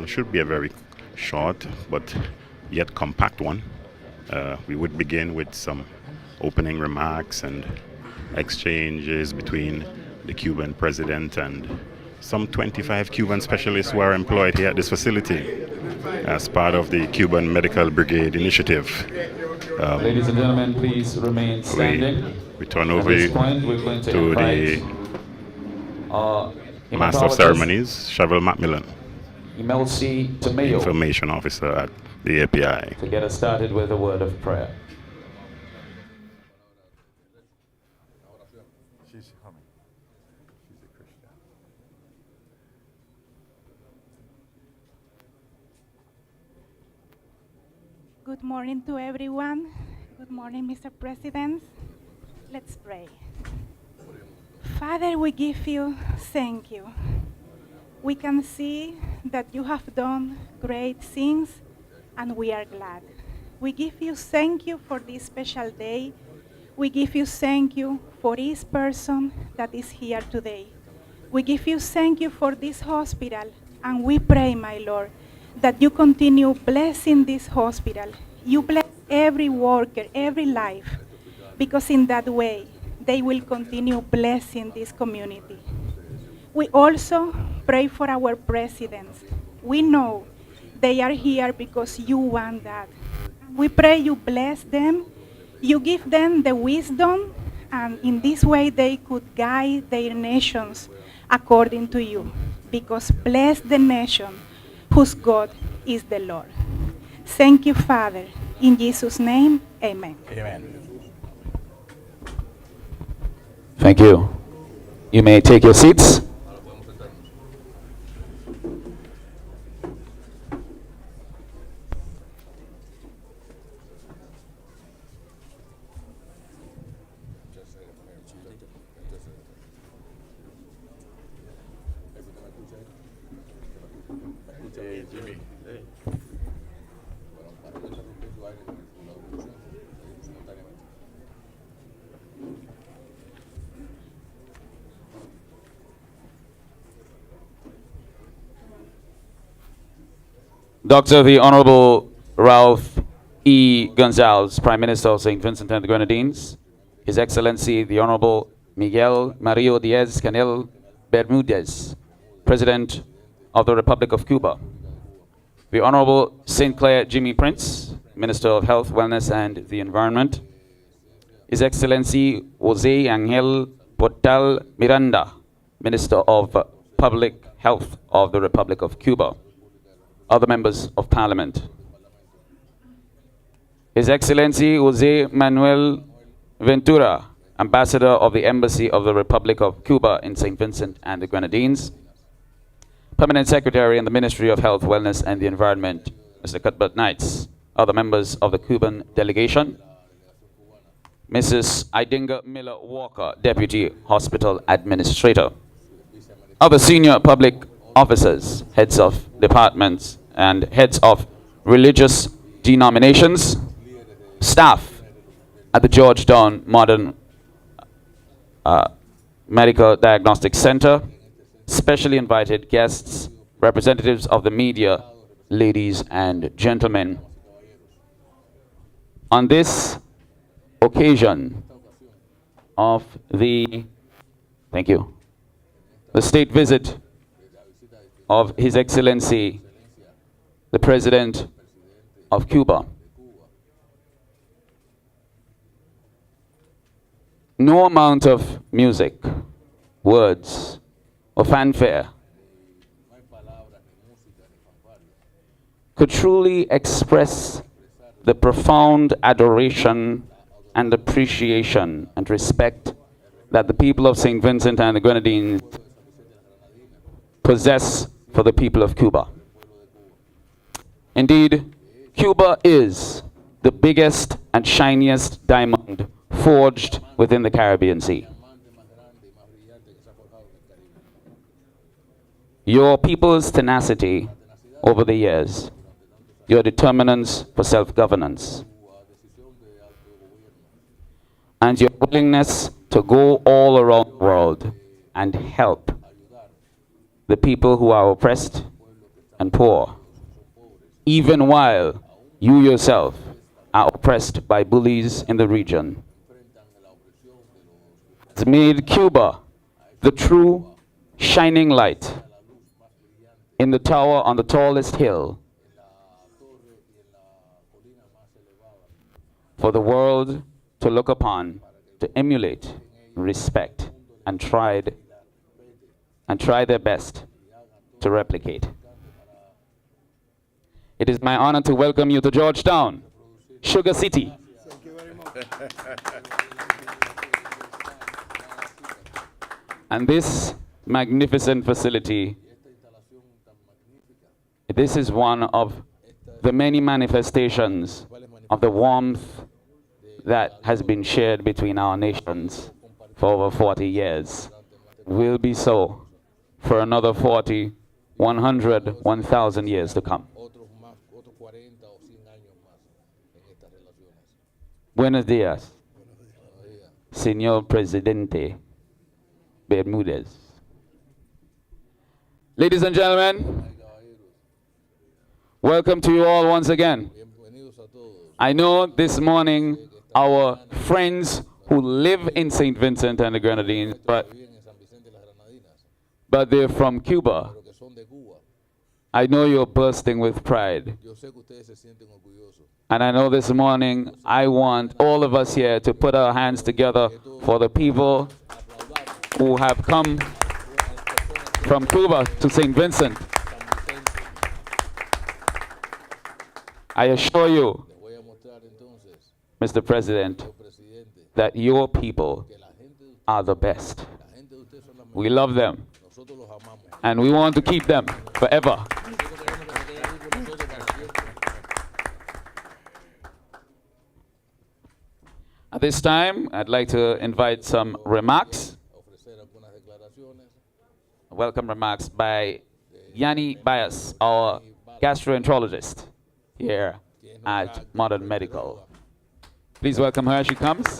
should be a very short but yet compact one. We would begin with some opening remarks and exchanges between the Cuban president and some 25 Cuban specialists who are employed here at this facility as part of the Cuban Medical Brigade initiative. Ladies and gentlemen, please remain standing. We turn over At this point, we're going to the Master of Ceremonies, Cheryl Macmillan, Imelsi Tamayo, Information Officer at the API. to get us started with a word of prayer. Good morning to everyone. Good morning, Mr. President. Let's pray. Father, we give you thank you. We can see that you have done great things, and we are glad. We give you thank you for this special day. We give you thank you for each person that is here today. We give you thank you for this hospital, and we pray, my Lord, that you continue blessing this hospital. You bless every worker, every life, because in that way, they will continue blessing this community. We also pray for our presidents. We know they are here because you want that. We pray you bless them, you give them the wisdom, and in this way they could guide their nations according to you, because bless the nation whose God is the Lord. Thank you, Father. In Jesus' name, amen. Amen. Thank you. You may take your seats. Dr. the Honorable Ralph E. Gonzalez, Prime Minister of St. Vincent and the Grenadines, His Excellency the Honorable Miguel Mario Diaz-Canel Bermudez, President of the Republic of Cuba, the Honorable St. Clair Jimmy Prince, Minister of Health, Wellness and the Environment, His Excellency Jose Angel Portal Miranda, Minister of Public Health of the Republic of Cuba, other members of Parliament, His Excellency Jose Manuel Ventura, Ambassador of the Embassy of the Republic of Cuba in St. Vincent and the Grenadines, Permanent Secretary in the Ministry of Health, Wellness and the Environment, Mr. Cuthbert Knights, other members of the Cuban delegation, Mrs. Idinga Miller Walker, Deputy Hospital Administrator, other senior public officers, heads of departments, and heads of religious denominations, staff at the Georgetown Modern Medical Diagnostic Center, specially invited guests, representatives of the media, ladies and gentlemen. On this occasion of the state visit of His Excellency, the President of Cuba, no amount of music, words, or fanfare could truly express the profound adoration and appreciation and respect that the people of St. Vincent and the Grenadines possess for the people of Cuba. Indeed, Cuba is the biggest and shiniest diamond forged within the Caribbean Sea. Your people's tenacity over the years, your determinants for self-governance, and your willingness to go all around the world and help the people who are oppressed and poor, even while you yourself are oppressed by bullies in the region. It's made Cuba the true shining light in the tower on the tallest hill for the world to look upon, to emulate, respect, and try their best to replicate. It is my honor to welcome you to Georgetown, Sugar City. Thank you very much. And this magnificent facility, this is one of the many manifestations of the warmth that has been shared between our nations for over 40 years. Will be so for another 40, 100, 1,000 years to come. Buenos días, Señor Presidente Bermúdez. Ladies and gentlemen, welcome to you all once again. I know this morning our friends who live in St. Vincent and the Grenadines, but they're from Cuba. I know you're bursting with pride. And I know this morning I want all of us here to put our hands together for the people who have come from Cuba to St. Vincent. I assure you, Mr. President, that your people are the best. We love them, and we want to keep them forever. At this time, I'd like to invite some remarks. Welcome remarks by Yanni Bias, our gastroenterologist here at Modern Medical. Please welcome her as she comes.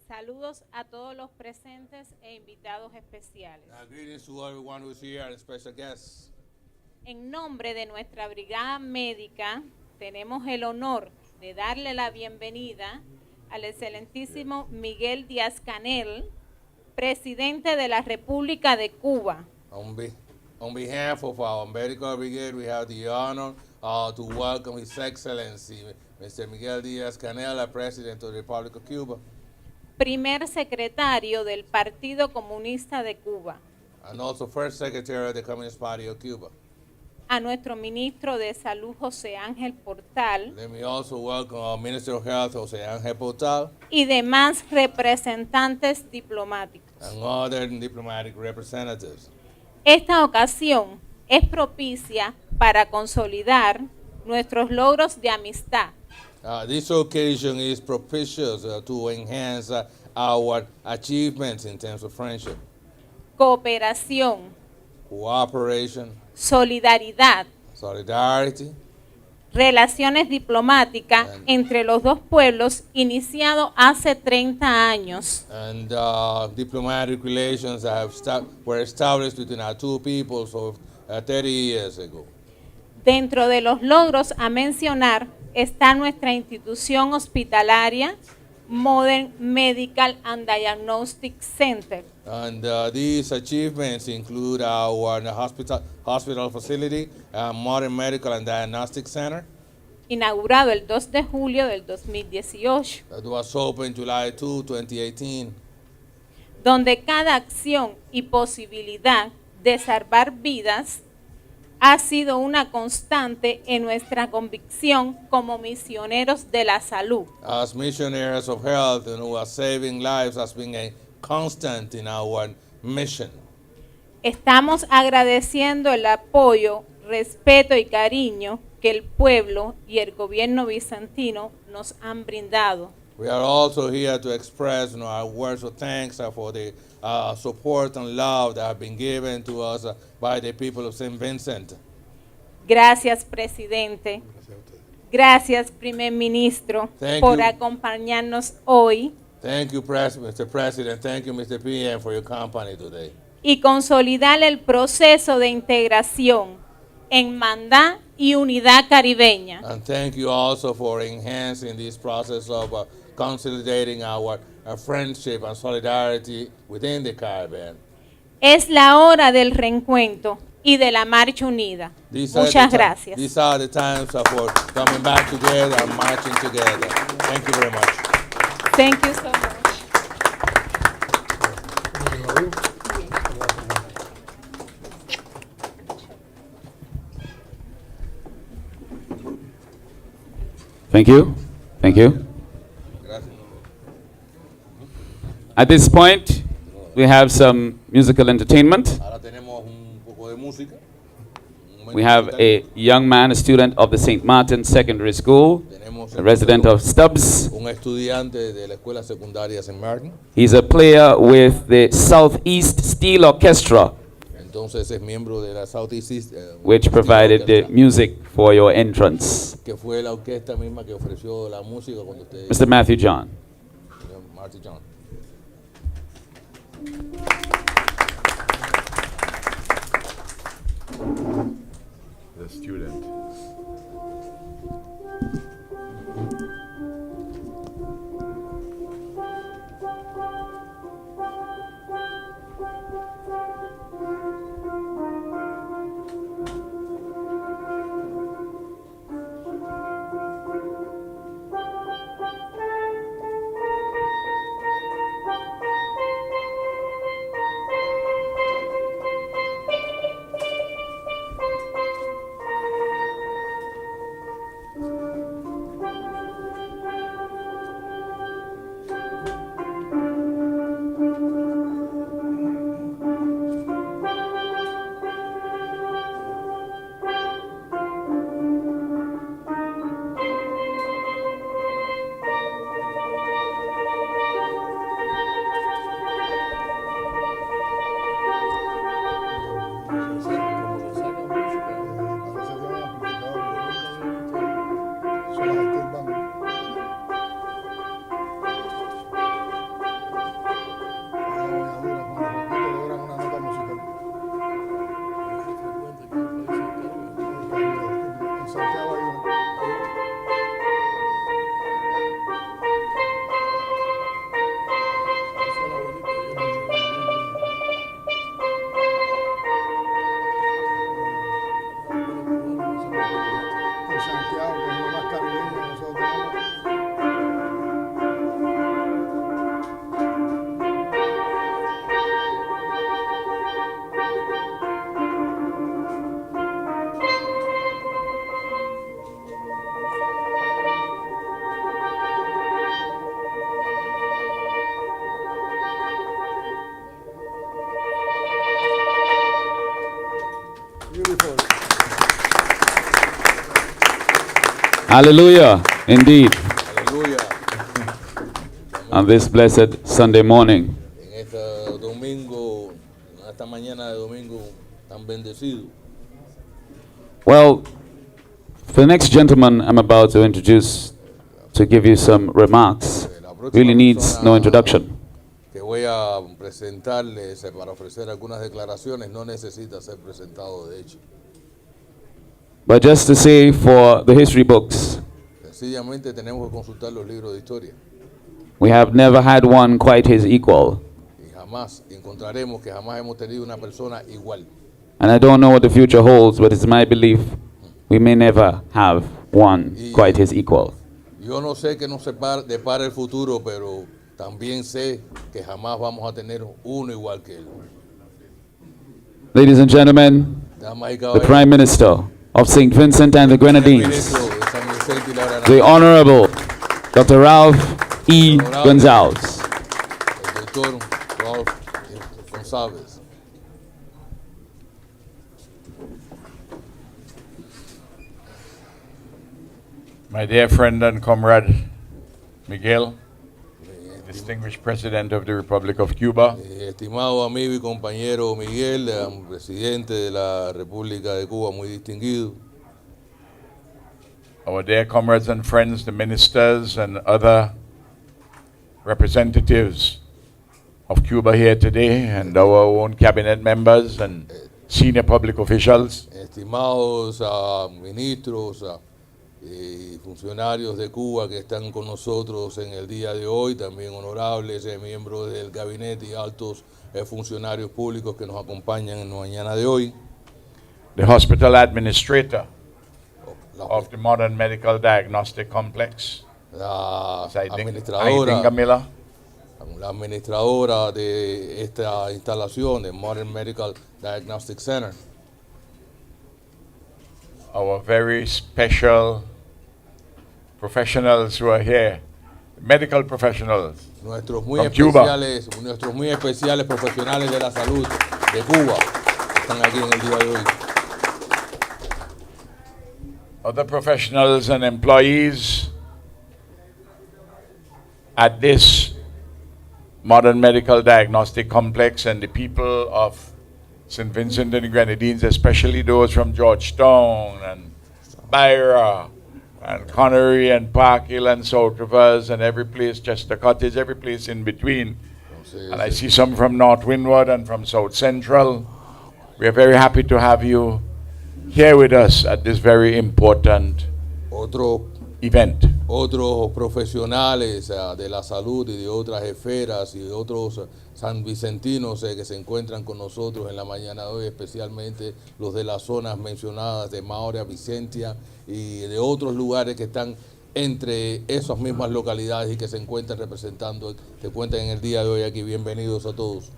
Saludos a todos los presentes e invitados especiales. Greetings to everyone who's here and special guests. En nombre de nuestra brigada médica, tenemos el honor de darle la bienvenida al excelentísimo Miguel Diaz-Canel, presidente de la República de Cuba. On behalf of our medical brigade, we have the honor to welcome His Excellency, Mr. Miguel Diaz-Canel, President of the Republic of Cuba. Primer secretario del Partido Comunista de Cuba. And also First Secretary of the Communist Party of Cuba. A nuestro ministro de Salud, José Ángel Portal. Let me also welcome our Minister of Health, José Ángel Portal. Y demás representantes diplomáticos. And other diplomatic representatives. Esta ocasión es propicia para consolidar nuestros logros de amistad. This occasion is propitious to enhance our achievements in terms of friendship, Cooperación, cooperation, solidaridad, solidarity, relaciones diplomáticas entre los dos pueblos iniciado hace 30 años. and diplomatic relations were established between our two peoples of 30 years ago. Dentro de los logros a mencionar está nuestra institución hospitalaria, Modern Medical and Diagnostic Center, And these achievements include our hospital facility, Modern Medical and Diagnostic Center, inaugurado el 2 de julio del 2018, that was opened July 2, 2018, donde cada acción y posibilidad de salvar vidas ha sido una constante en nuestra convicción como misioneros de la salud. As missionaries of health, saving lives has been a constant in our mission. Estamos agradeciendo el apoyo, respeto y cariño que el pueblo y el gobierno bizantino nos han brindado. We are also here to express our words of thanks for the support and love that have been given to us by the people of St. Vincent. Gracias, presidente. Gracias, primer ministro, Thank por you. acompañarnos hoy Thank you, Mr. President. Thank you, Mr. PM, for your company today. y consolidar el proceso de integración, hermandad y unidad caribeña. And thank you also for enhancing this process of consolidating our friendship and solidarity within the Caribbean. Es la hora del reencuentro y de la marcha unida. Muchas gracias. These are the times for coming back together and marching together. Thank you very much. Thank you so much. Thank you. Thank you. At this point, we have some musical entertainment. Ahora tenemos un poco de música. We have a young man, a student of the St. Martin Secondary School, a resident of Stubbs. Un estudiante de la escuela secundaria St. Martin. He's a player with the Southeast Steel Orchestra, Entonces es miembro de la Southeast which provided the music for your entrance. que fue la orquesta misma que ofreció la música cuando usted Mr. Matthew John. Marty John. The student. Hallelujah, indeed, Aleluya. on this blessed Sunday morning. En este domingo, en esta mañana de domingo tan bendecido. Well, for the next gentleman I'm about to introduce, to give you some remarks, La próxima really needs persona no introduction. que voy a presentarles para ofrecer algunas declaraciones no necesita ser presentado de hecho. But just to say, for the history books, Sencillamente tenemos que consultar los libros de historia we have never had one quite his equal. y jamás encontraremos que jamás hemos tenido una persona igual. And I don't know what the future holds, but it's my belief we may never have one quite his equal. Yo no sé qué nos depara el futuro, pero también sé que jamás vamos a tener uno igual que él. Ladies and gentlemen, Damas y the caballeros, Prime Minister of St. Vincent and the el Grenadines, ministro de San Vicente y la Granada, the Honorable Dr. Ralph E. Gonzalez. el doctor Ralph González. My dear friend and comrade Miguel, distinguished President of the Republic of Cuba, Estimado amigo y compañero Miguel, presidente de la República de Cuba, muy distinguido. our dear comrades and friends, the ministers and other representatives of Cuba here today and our own cabinet members and senior public officials. Estimados ministros y funcionarios de Cuba que están con nosotros en el día de hoy, también honorables miembros del gabinete y altos funcionarios públicos que nos acompañan en la mañana de hoy. The hospital administrator of the Modern Medical Diagnostic Complex, La Aiden Camila, la administradora de esta instalación, de Modern Medical Diagnostic Center. our very special professionals who are here, medical professionals Nuestros muy from Cuba. especiales profesionales de la salud de Cuba están aquí en el día de hoy. Other professionals and employees at this Modern Medical Diagnostic Complex, and the people of St. Vincent and the Grenadines, especially those from Georgetown and Byra and Connery and Park Hill and South Rivers and every place, Chester Cottage, every place in between. And I see some from North Windward and from South Central. We are very happy to have you here with us at this very important event. Otros profesionales de la salud y de otras esferas y de otros sanvicentinos que se encuentran con nosotros en la mañana de hoy, especialmente los de las zonas mencionadas de Maura, Vicentia y de otros lugares que están entre esas mismas localidades y que se encuentran representando, se encuentran en el día de hoy aquí. Bienvenidos a todos.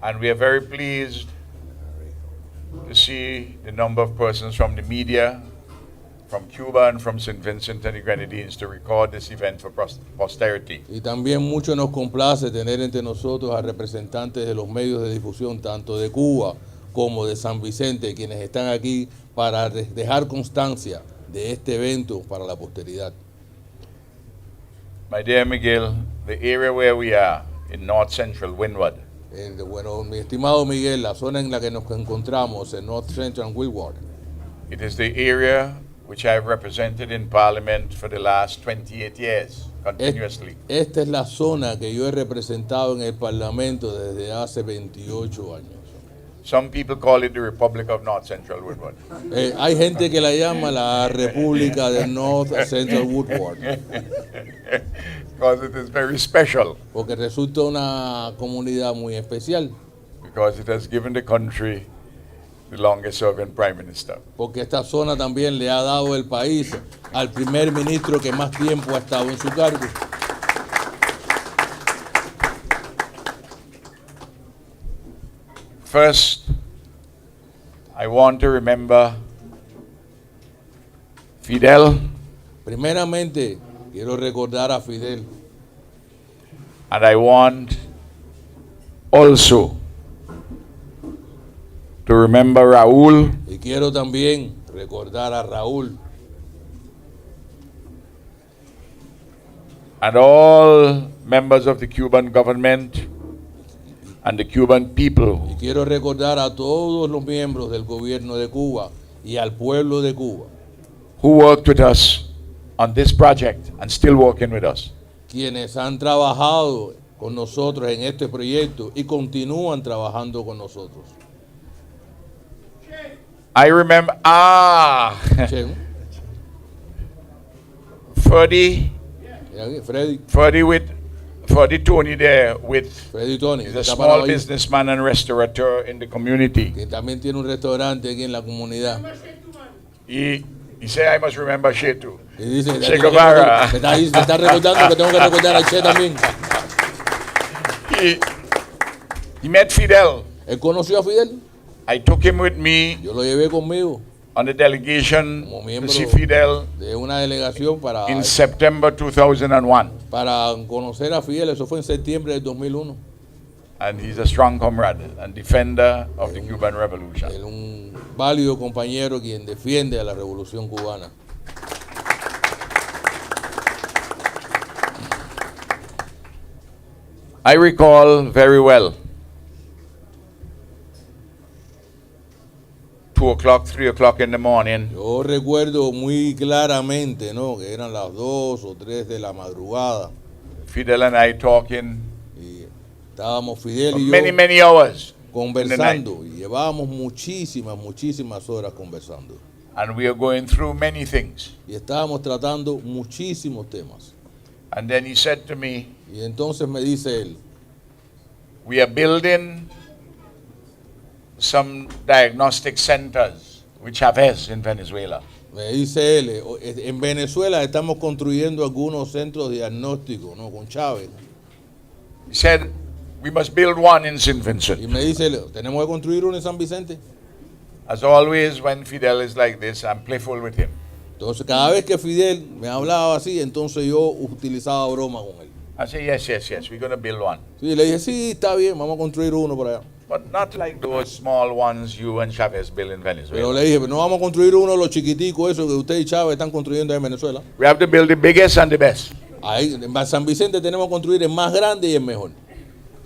And we are very pleased to see the number of persons from the media, from Cuba and from St. Vincent and the Grenadines to record this event for posterity. Y también mucho nos complace tener entre nosotros a representantes de los medios de difusión, tanto de Cuba como de San Vicente, quienes están aquí para dejar constancia de este evento para la posteridad. My dear Miguel, the area where we are in North Central Windward Bueno, mi estimado Miguel, la zona en la que nos encontramos en North Central Windward, it is the area which I have represented in Parliament for the last 28 years, continuously. esta es la zona que yo he representado en el Parlamento desde hace 28 años. Some people call it the Republic of North Central Windward. Hay gente que la llama la República de North Central Woodward, Because it is very special, porque resulta una comunidad muy especial, because it has given the country the longest serving Prime Minister. porque esta zona también le ha dado el país al primer ministro que más tiempo ha estado en su cargo. First, I want to remember Fidel, Primeramente, quiero recordar a Fidel, and I want also to remember Raúl, y quiero también recordar a Raúl and all members of the Cuban government and the Cuban people y quiero recordar a todos los miembros del gobierno de Cuba y al pueblo de Cuba, who worked with us on this project and still working with us. quienes han trabajado con nosotros en este proyecto y continúan trabajando con nosotros. I remember, Che, Freddie Tony there with, Freddy Tony, he's a está parado small ahí, businessman and restaurateur in the community. que también tiene un restaurante aquí en la comunidad. He said, I must remember Che too. Y dice, Che Guevara. me está recordando que tengo que recordar a Che también. He met Fidel. Él conoció a Fidel, I took him with me yo lo llevé conmigo on the delegation como to miembro see Fidel de una delegación in September 2001. para conocer a Fidel. Eso fue en septiembre del 2001. And he's a strong comrade and defender of the Cuban Revolution. Él un válido compañero quien defiende a la revolución cubana. I recall very well 2 o'clock, 3 o'clock in the morning, Yo recuerdo muy claramente, ¿no?, que eran las 2 o 3 de la madrugada. Fidel and I talking Y estábamos Fidel for y yo many hours in the night. conversando y llevábamos muchísimas horas conversando. And we are going through many things. Y estábamos tratando muchísimos temas. And then he said to me, Y entonces me dice él, we are building some diagnostic centers with Chavez in Venezuela. me dice él, en Venezuela estamos construyendo algunos centros diagnósticos, ¿no? Con Chávez. He said, we must build one in St. Y Vincent. me dice él, tenemos que construir uno en San Vicente. As always, when Fidel is like this, I'm playful with him. Entonces cada vez que Fidel me hablaba así, entonces yo utilizaba broma con él. I say, yes, we're going to build one. Sí, le dije, sí, está bien, vamos a construir uno por allá. But not like those small ones you and Chavez build in Pero Venezuela. le dije, no vamos a construir uno de los chiquiticos, esos que usted y Chávez están construyendo en Venezuela. We have to build the biggest and the best. Ahí, en San Vicente tenemos que construir el más grande y el mejor.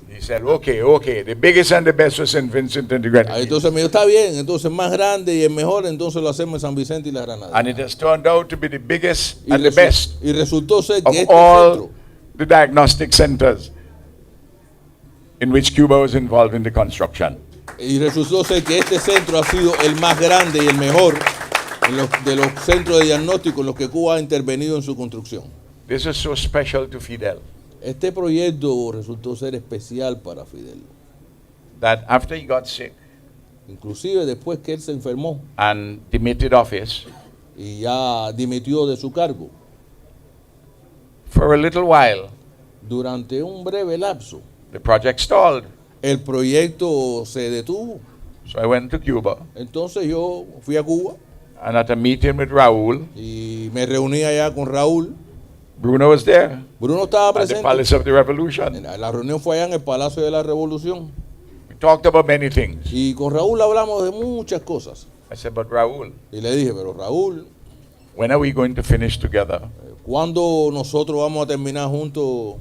He said, okay, the biggest and the best was St. Vincent and the Ahí Grenadines. entonces me dijo, está bien, entonces el más grande y el mejor, entonces lo hacemos en San Vicente y la Granada. And it has turned out to be the biggest Y, and the best y resultó ser of que este all centro, the diagnostic centers in which Cuba was involved in the construction. y resultó ser que este centro ha sido el más grande y el mejor de los centros de diagnóstico en los que Cuba ha intervenido en su construcción. This is so special to Fidel Este proyecto resultó ser especial para Fidel. that after he got sick Inclusive después que él se enfermó and demitted office, y ya dimitió de su cargo, for a little while, durante un breve lapso, the project stalled. el proyecto se detuvo. So I went to Cuba, Entonces yo fui a Cuba and at a meeting with Raúl, y me reuní allá con Raúl. Bruno was there Bruno estaba at the presente. Palace of the Revolution. La reunión fue allá en el Palacio de la Revolución. We talked about many things. Y con Raúl hablamos de muchas cosas. I said, but Raúl, Y le dije, pero Raúl, when are we going to finish together ¿cuándo nosotros vamos a terminar juntos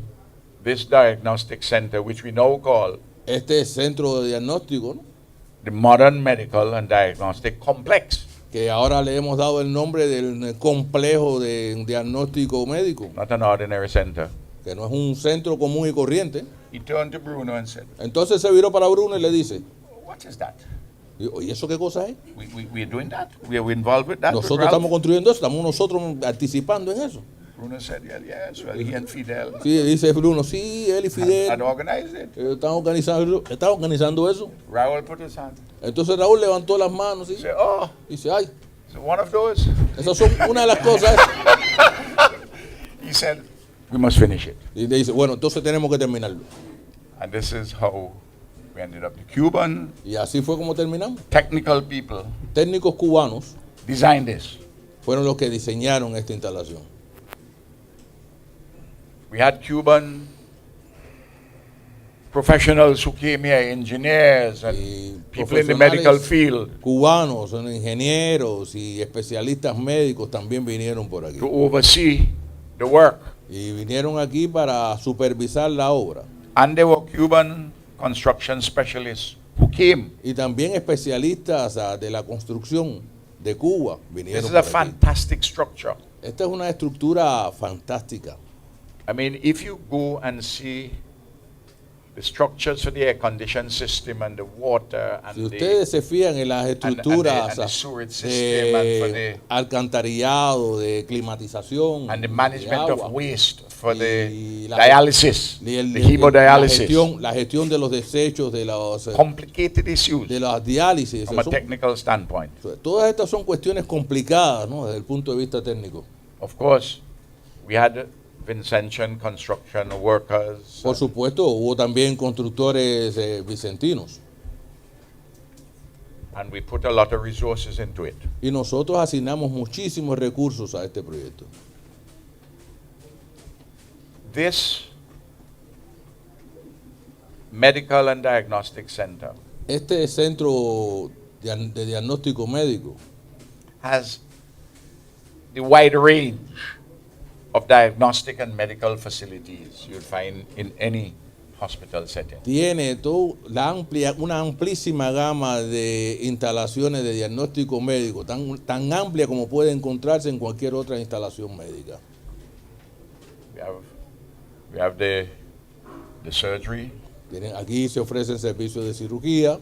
this diagnostic center, which we now call este centro de diagnóstico, ¿no? the Modern Medical and Diagnostic Complex? Que ahora le hemos dado el nombre del complejo de diagnóstico médico, Not an ordinary center. que no es un centro común y corriente. He turned to Bruno and said, Entonces se viró para Bruno y le dice, what is that? ¿y eso qué cosa es? We are doing that? We are involved with that? with Nosotros Ralph?" estamos construyendo eso, estamos nosotros participando en eso. Bruno said, yeah, yes, well, he and Fidel Sí, dice Bruno, sí, él y had Fidel organized it. están organizando eso. Raúl put his hand. Entonces Raúl levantó las manos y He said, oh, dice, ay, so one of those. esas son una de las cosas. He said, we must finish it. Y le dice, bueno, entonces tenemos que terminarlo. And this is how we ended up. The Cuban Y así fue como terminamos. technical people Técnicos cubanos designed this. fueron los que diseñaron esta instalación. We had Cuban professionals who came here, engineers and Y people in the medical profesionales field cubanos, son ingenieros y especialistas médicos también vinieron por aquí. to oversee the work. Y vinieron aquí para supervisar la obra. And there were Cuban construction specialists who came. Y también especialistas de la construcción de Cuba This vinieron is por a aquí. fantastic structure. Esta es una estructura fantástica. I mean, if you go and see the structures for the air conditioning system and the water and Si ustedes se fijan en las and estructuras the sewage system and for de the alcantarillado, de climatización, and the de management agua, of waste for y the la- dialysis, y the hemodialysis, la gestión de los desechos, de complicated issues las diálisis. from a son- technical standpoint. todas estas son cuestiones complicadas, ¿no? Desde el punto de vista técnico. Of course, we had Vincentian construction workers. Por supuesto, hubo también constructores vicentinos And we put a lot of resources into it. y nosotros asignamos muchísimos recursos a este proyecto. This medical and diagnostic center Este centro de diagnóstico médico has the wide range of diagnostic and medical facilities you'll find in any hospital setting. tiene una amplísima gama de instalaciones de diagnóstico médico, tan amplia como puede encontrarse en cualquier otra instalación médica. We have We have the surgery. Aquí se ofrecen servicios de cirugía.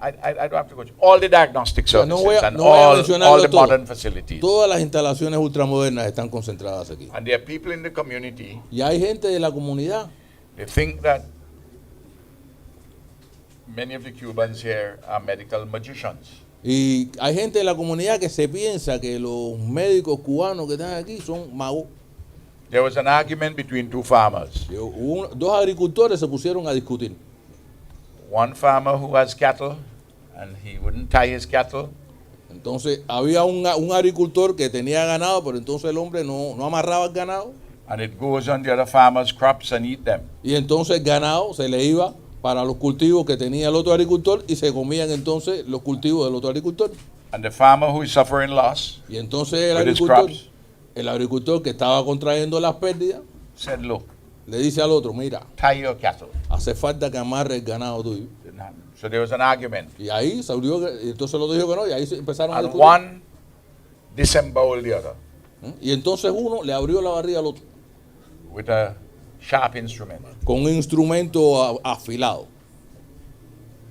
I don't have to go. All the diagnostic sea, services no voy a and all mencionarlo the todo. modern facilities. Todas las instalaciones ultramodernas están concentradas aquí. And there are people in the community, Y hay gente de la comunidad they think that many of the Cubans here are medical magicians. y hay gente de la comunidad que se piensa que los médicos cubanos que están aquí son magos. There was an argument between two farmers. Dos agricultores se pusieron a discutir. One farmer who has cattle, and he wouldn't tie his cattle. Entonces había un agricultor que tenía ganado, pero entonces el hombre no amarraba el ganado. And it goes on the other farmer's crops and eat them. Y entonces el ganado se le iba para los cultivos que tenía el otro agricultor y se comían entonces los cultivos del otro agricultor. And the farmer who is suffering loss Y entonces el agricultor que estaba contrayendo las pérdidas said, look, le dice al otro, mira, tie your cattle. hace falta que amarre el ganado tuyo. Didn't happen. So there was an argument. Y ahí se abrió, y entonces el otro dijo que no, y ahí empezaron a And discutir. one disemboweled the other Y entonces uno le abrió la barriga al otro with a sharp instrument. con un instrumento afilado.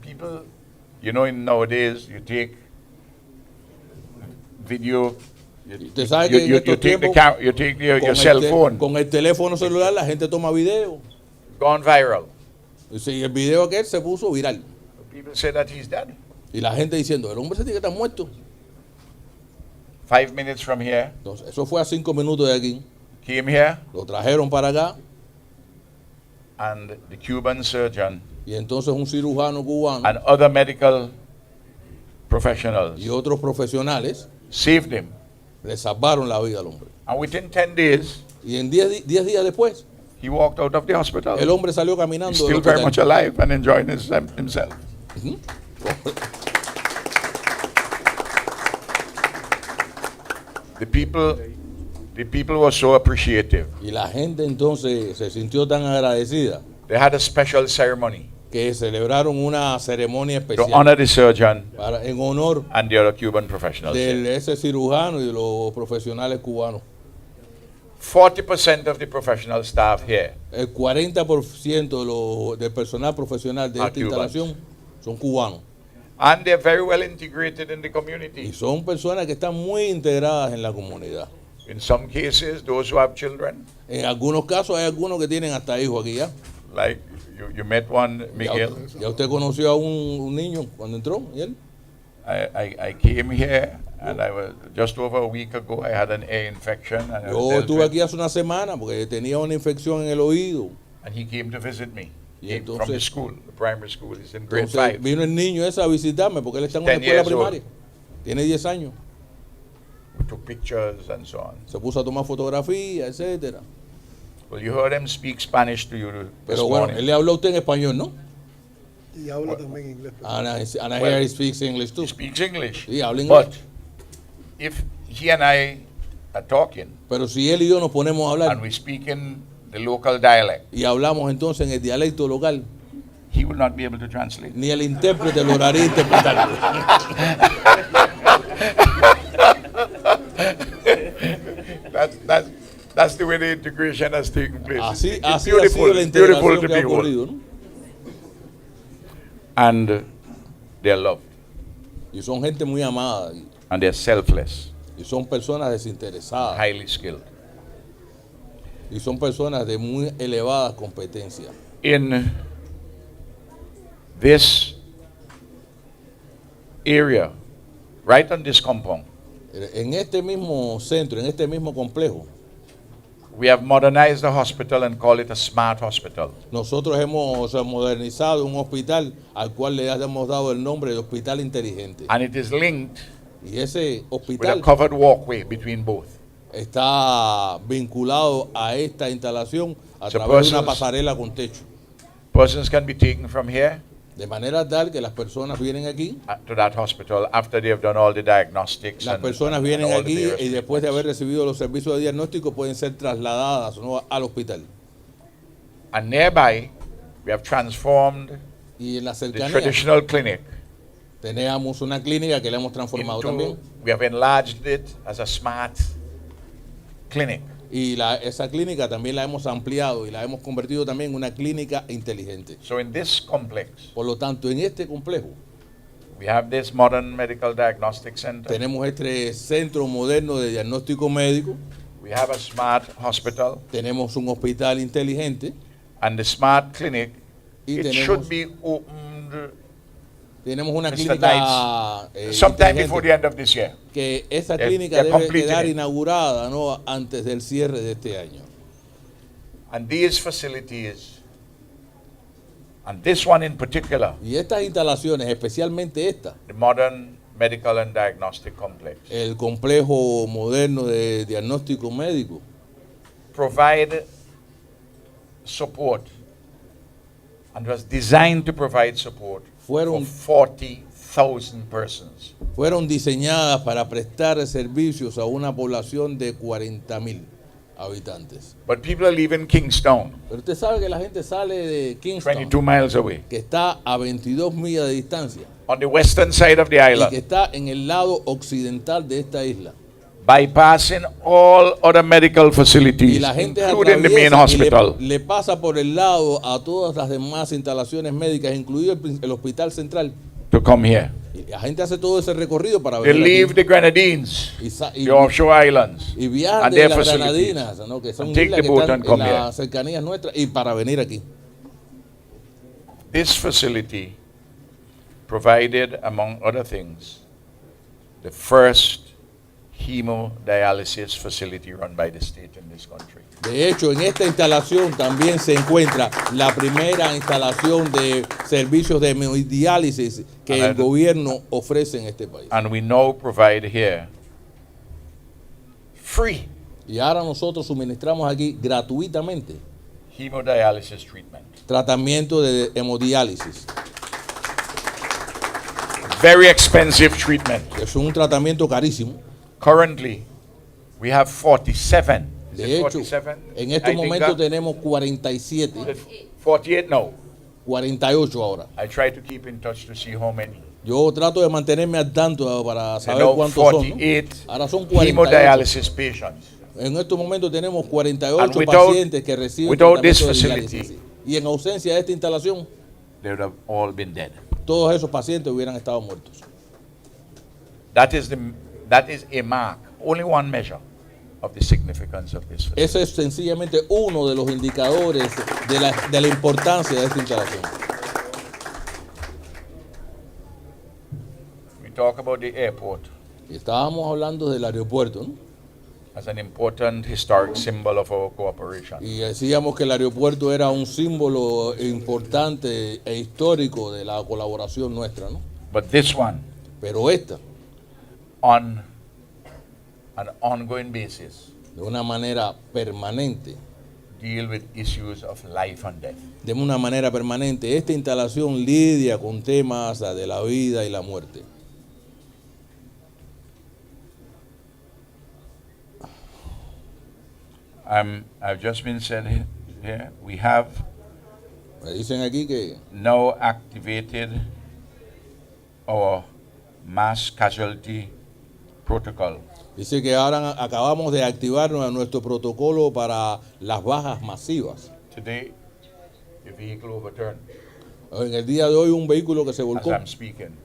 People, you know, nowadays you take video, Usted sabe que en you estos take tiempos, you take your con cell phone, con el teléfono celular la gente toma video. gone viral. Y el video aquel se puso viral. People say that he's dead. Y la gente diciendo, el hombre se tiene que estar muerto. 5 minutes from here, Entonces, eso fue a 5 minutos de aquí. came here, Lo trajeron para acá. and the Cuban surgeon Y entonces un cirujano cubano and other medical professionals y otros profesionales saved him. le salvaron la vida al hombre. And within 10 days, Y en 10 días después, he walked out of the hospital. el hombre salió He's caminando still del very hospital. much alive and enjoying himself. The people were so appreciative. Y la gente entonces se sintió tan agradecida They had a special ceremony que celebraron una ceremonia to especial honor the surgeon en honor and the other Cuban professionals. de ese cirujano y de los profesionales cubanos. 40% of the professional staff here El 40% del personal profesional de Are esta Cubans. instalación son cubanos. and they're very well integrated in the Y community. son personas que están muy integradas en la comunidad. In some cases, those who have children, En algunos casos hay algunos que tienen hasta hijos aquí ya. like you met one, Miguel. Ya usted conoció a un niño cuando entró, ¿y él? I came here and I was just over a week ago. I had an ear infection and, Yo estuve aquí hace una semana porque tenía una infección en el oído. and he came to visit me. Y Came from the entonces- school, the primary school. He's in grade Entonces 5. vino el niño ese a visitarme porque él está en una 10 escuela years old. primaria. Tiene 10 años. We took pictures and so on. Se puso a tomar fotografías, etcétera. Well, you heard him speak Spanish to you this Pero bueno, morning. él le habló a usted en español, ¿no? Y habla también inglés. And I Well, hear he speaks English too. He speaks English. Sí, habla But inglés. if he and I are talking Pero si él y yo nos ponemos a hablar and we speak in the local dialect, y hablamos entonces en el dialecto local, he will not be able to translate. ni el intérprete lograría interpretarlo. That's the way the integration has taken place. Así, It's así ha sido la beautiful integración to que ha behold. ocurrido, ¿no? And they're loved Y son gente muy amada and they're selfless, y son personas desinteresadas highly skilled. y son personas de muy elevadas competencias. In this area, right on this compound, En este mismo centro, en este mismo complejo, we have modernized the hospital and call it a smart hospital. nosotros hemos modernizado un hospital al cual le hemos dado el nombre de Hospital Inteligente. And it is linked Y ese with a hospital covered walkway between both. está vinculado a esta instalación a So través de una persons- pasarela con techo. Persons can be taken from here De manera tal que las personas vienen aquí, to that hospital after they have done all the diagnostics. las and- personas and vienen all the aquí various y después de haber treatments. recibido los servicios de diagnóstico pueden ser trasladadas, ¿no?, al hospital. And nearby, we have transformed Y en la the cercanía traditional clinic tenemos una clínica que le hemos transformado into, también. we have enlarged it as a smart clinic. Y esa clínica también la hemos ampliado y la hemos convertido también en una clínica inteligente. So in this complex, Por lo tanto, en este complejo we have this modern medical diagnostic center. tenemos este centro moderno de diagnóstico médico, We have a smart hospital. tenemos un hospital inteligente And the smart clinic, y it should be opened tenemos una Mr. clínica sometime before the inteligente, end of this year. que esa They're clínica debe completing quedar it. inaugurada, ¿no?, antes del cierre de este año. And these facilities, and this one in particular, Y estas instalaciones, especialmente esta, the modern medical and diagnostic complex, el complejo moderno de diagnóstico médico, provide support and was designed to provide support for Fueron- 40,000 persons. fueron diseñadas para prestar servicios a una población de 40,000 habitantes. But people live in Kingstown, Pero usted sabe que la gente sale de 22 Kingston, miles away, que está a 22 millas de distancia on the western side of the y que island, está en el lado occidental de esta isla. bypassing all other medical Y facilities, la gente including the main atraviesa y hospital, le pasa por el lado a todas las demás instalaciones médicas, incluido el hospital central. to come here. Y la gente hace todo ese recorrido para They venir leave aquí. the Grenadines, Y the offshore islands, y viajan and de their las facilities, Granadinas, ¿no?, que son and take islas the que boat están and en come las cercanías nuestras, y para venir aquí. This facility provided, among other things, the first hemodialysis facility run by the state in this country. De hecho, en esta instalación también se encuentra la primera instalación de servicios de hemodiálisis que el gobierno ofrece en este país. And we now provide here free Y ahora nosotros suministramos aquí gratuitamente hemodialysis treatment. tratamiento de hemodiálisis. Very expensive treatment. Es un tratamiento carísimo. Currently, we have 47. Is De it hecho, 47? en I estos think momentos that- tenemos 47, 48 now. 48 ahora. I try to keep in touch to see how many. Yo trato de mantenerme al tanto para And saber now cuántos son, ¿no? 48 Ahora son 48. hemodialysis patients. En estos momentos tenemos 48 And without- pacientes que reciben without this tratamiento de facility, diálisis. Y en ausencia de esta instalación, They would have all been dead. todos esos pacientes hubieran estado muertos. That is a mark, only one measure of the significance of this facility. Ese es sencillamente uno de los indicadores de la importancia de esta instalación. We talk about the airport Y estábamos hablando del aeropuerto, ¿no? as an important historic symbol of our cooperation. Y decíamos que el aeropuerto era un símbolo importante e histórico de la colaboración nuestra, ¿no? But this one, Pero esta, on an ongoing basis, de una manera permanente, deal with issues of life and death. de una manera permanente, esta instalación lidia con temas de la vida y la muerte. I've just been said here, we have Me dicen aquí que now activated our mass casualty protocol. dice que ahora acabamos de activar nuestro protocolo para las bajas masivas. Today, a vehicle overturned En el día de hoy un vehículo que se as volcó, I'm speaking.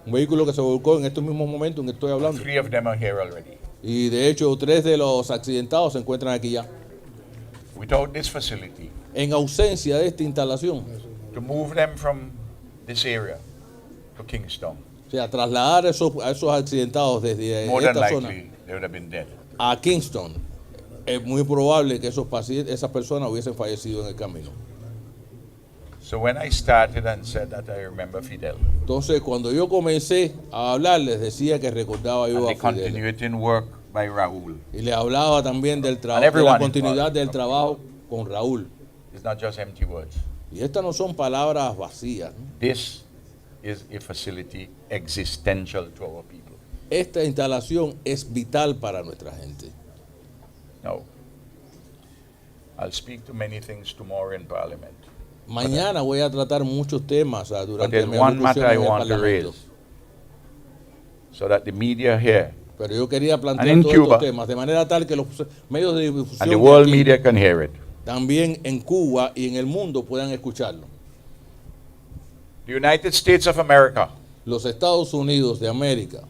un vehículo que se volcó en estos mismos momentos en que estoy hablando. 3 of them are here already. Y de hecho 3 de los accidentados se encuentran aquí ya. Without this facility, En ausencia de esta instalación, to move them from this area to Kingstown, o sea, trasladar a esos accidentados desde more than esta zona likely they would have been dead. a Kingston, es muy probable que esos pacientes, esas personas hubiesen fallecido en el camino. So when I started and said that, I remember Fidel. Entonces, cuando yo comencé a hablarles, decía que recordaba yo And a the Fidel. continuing work by Raúl. Y le hablaba también del And trabajo, de everyone la continuidad involved. del trabajo con Raúl. It's not just empty words. Y estas no son palabras vacías, ¿no? This is a facility existential to our people. Esta instalación es vital para nuestra gente. Now, I'll speak to many things tomorrow in Parliament. Mañana voy a tratar muchos temas durante there's mi one matter alocución I en el want to Parlamento. raise, so that the media here Pero yo quería And plantear in todos Cuba. estos temas de manera tal que los medios de difusión and the de world aquí, media can hear it. también en Cuba y en el mundo puedan escucharlo. The United States of America Los Estados Unidos de América,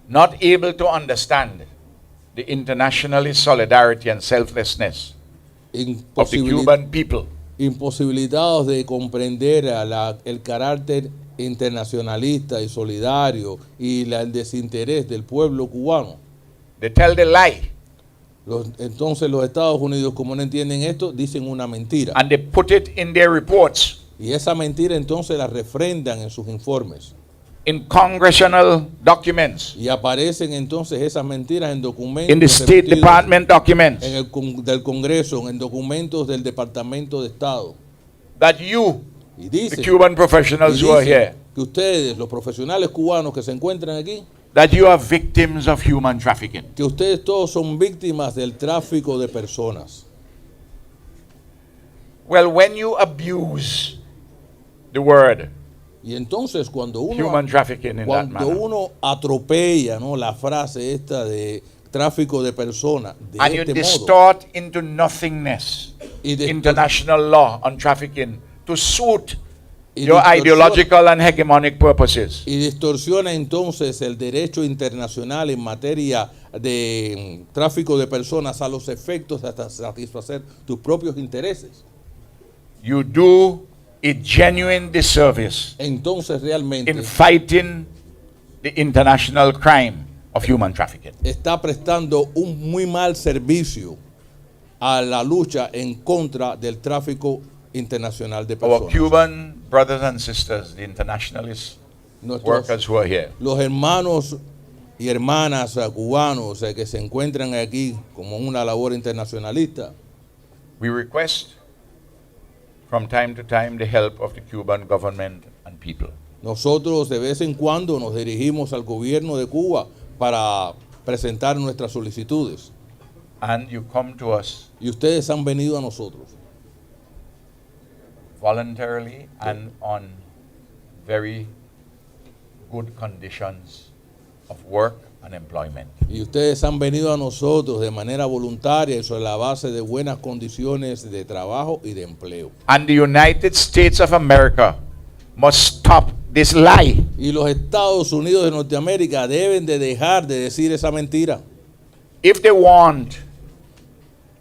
not able to understand the international solidarity and selflessness of the Cuban people, imposibilitados de comprender el carácter internacionalista y solidario y el desinterés del pueblo cubano. they tell the lie Entonces los Estados Unidos, como no entienden esto, dicen una mentira. and they put it in their reports, Y esa mentira entonces la refrendan en sus informes. in congressional documents, Y aparecen entonces esas mentiras en documentos in the State remitidos Department documents, del Congreso, en documentos del Departamento de Estado. that you, Y the dicen, Cuban professionals who are here, que ustedes, los profesionales cubanos que se encuentran aquí, that you are victims of human trafficking. que ustedes todos son víctimas del tráfico de personas. Well, when you abuse the word Y entonces cuando human trafficking in that cuando manner, uno atropella, ¿no?, la frase esta de tráfico de personas de and you este modo, distort into nothingness y, international law on trafficking to suit y your distorsiona- ideological and hegemonic purposes, y distorsiona entonces el derecho internacional en materia de tráfico de personas a los efectos de hasta satisfacer tus propios intereses. you do a genuine disservice Entonces realmente in fighting the international crime of human trafficking. está prestando un muy mal servicio a la lucha en contra del tráfico internacional de Our personas. Cuban brothers and sisters, the internationalist Nuestros- workers who are here, los hermanos y hermanas cubanos que se encuentran aquí como una labor internacionalista, we request from time to time the help of the Cuban government and people. nosotros de vez en cuando nos dirigimos al gobierno de Cuba para presentar nuestras solicitudes. And you come to us Y ustedes han venido a nosotros voluntarily and on very good conditions of work and employment. y ustedes han venido a nosotros de manera voluntaria y sobre la base de buenas condiciones de trabajo y de empleo. And the United States of America must stop this lie. Y los Estados Unidos de Norteamérica deben de dejar de decir esa mentira. If they want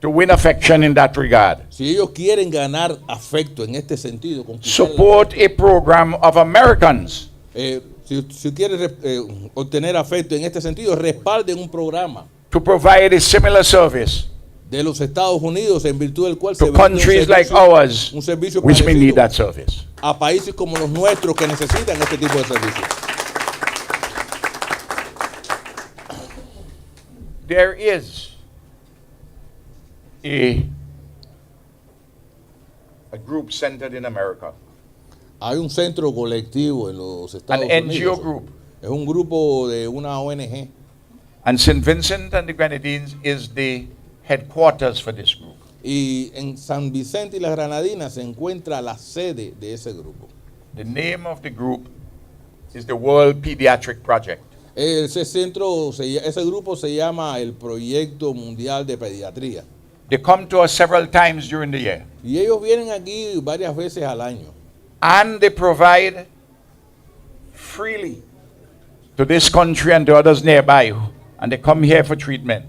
to win affection in that regard, Si ellos quieren ganar afecto en este sentido, conquistar el support a program of Americans si quieren obtener afecto en este sentido, respalden un programa to provide a similar service de los Estados Unidos en virtud del cual se to brinda countries like ours, un servicio which may need parecido that service. a países como los nuestros que necesitan este tipo de servicios. There is a group centered in America, Hay un centro colectivo en los an Estados NGO Unidos. group, Es un grupo de una ONG and St. Vincent and the Grenadines is the headquarters for this group. y en San Vicente y las Granadinas se encuentra la sede de ese grupo. The name of the group is the World Pediatric Project. Ese grupo se llama el Proyecto Mundial de Pediatría. They come to us several times during the year, Y ellos vienen aquí varias veces al año. and they provide freely to this country and to others nearby, and they come here for treatment.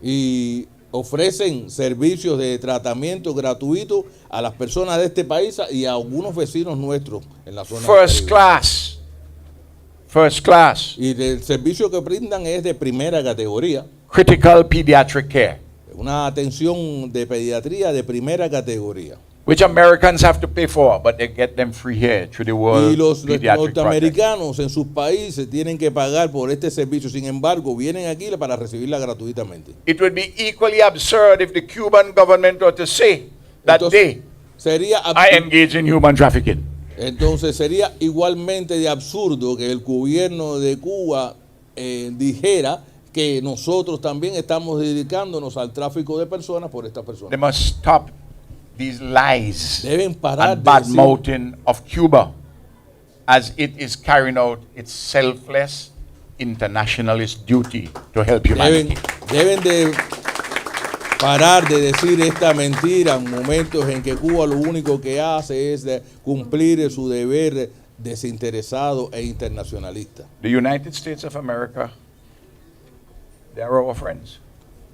Y ofrecen servicios de tratamiento gratuito a las personas de este país y a algunos vecinos nuestros en la zona. del First Caribe. class. First class. Y el servicio que brindan es de primera categoría. Critical pediatric care, Una atención de pediatría de primera categoría. which Americans have to pay for, but they get them free here through the Y World los Pediatric Project. norteamericanos en sus países tienen que pagar por este servicio. Sin embargo, vienen aquí para recibirla gratuitamente. It would be equally absurd if the Cuban government were to say that Entonces, sería I engage in human trafficking. Entonces sería igualmente de absurdo que el gobierno de Cuba dijera que nosotros también estamos dedicándonos al tráfico de personas por estas They personas. must stop these lies Deben parar and de bad decir, mouthing of Cuba as it is carrying out its selfless internationalist duty to help Deben, humanity. deben de parar de decir esta mentira en momentos en que Cuba lo único que hace es cumplir su deber desinteresado e internacionalista. The United States of America, they are our friends.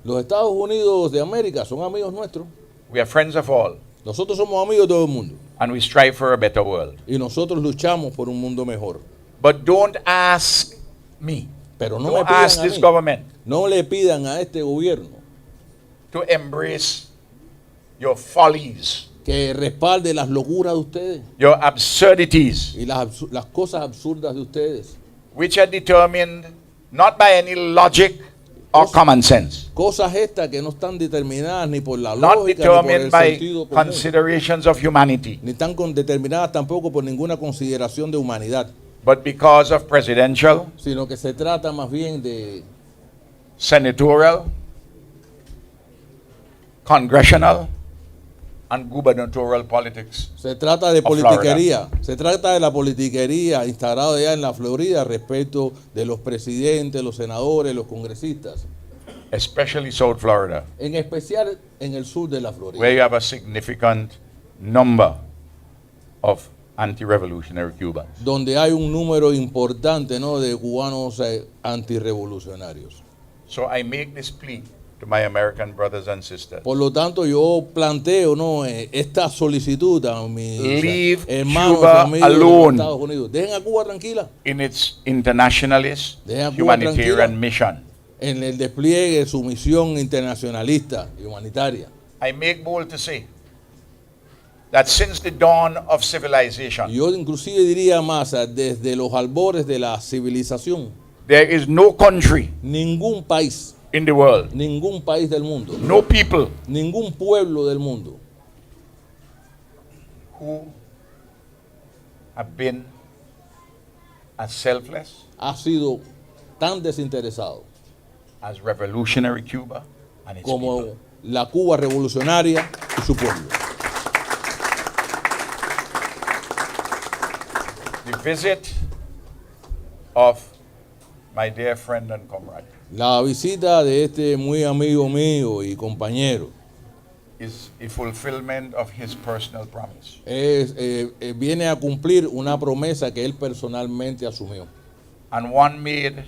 Los Estados Unidos de América son amigos nuestros. We are friends of all, Nosotros somos amigos de todo el mundo. and we strive for a better world. Y nosotros luchamos por un mundo mejor. But don't ask me, Pero no me don't ask pidan a this mí, government no le pidan a este gobierno to embrace your follies, que respalde las locuras de ustedes your absurdities, y las cosas absurdas de ustedes. which are determined not by any logic or common sense, Cosas estas que no están determinadas ni por la not lógica ni por determined el by sentido común, considerations of humanity, ni están determinadas tampoco por ninguna consideración de humanidad, but because of presidential, sino que se trata más bien de senatorial, congressional, and gubernatorial politics. se trata de Of Florida. politiquería, se trata de la politiquería instalada ya en la Florida respecto de los presidentes, los senadores, los congresistas, Especially South Florida, en especial en el sur de la Florida, where you have a significant number of anti-revolutionary Cubans. donde hay un número importante, ¿no?, de cubanos antirrevolucionarios. So I make this plea to my American brothers and sisters. Por lo tanto, yo planteo, ¿no?, esta solicitud a mis Leave hermanos y Cuba amigos de alone. los Estados Unidos. Dejen a Cuba tranquila In its internationalist Dejen a Cuba humanitarian tranquila. mission. en el despliegue de su misión internacionalista y humanitaria. I make bold to say that since the dawn of Y civilization, yo inclusive diría más, desde los albores de la civilización, there is no country ningún país del mundo, no people ningún pueblo del mundo who have been as selfless ha sido tan desinteresado as revolutionary Cuba and its como people. la Cuba revolucionaria y su pueblo. The visit of my dear friend and comrade La visita de este muy amigo mío y compañero is a fulfillment of his personal promise. viene a cumplir una promesa que él personalmente asumió. And one made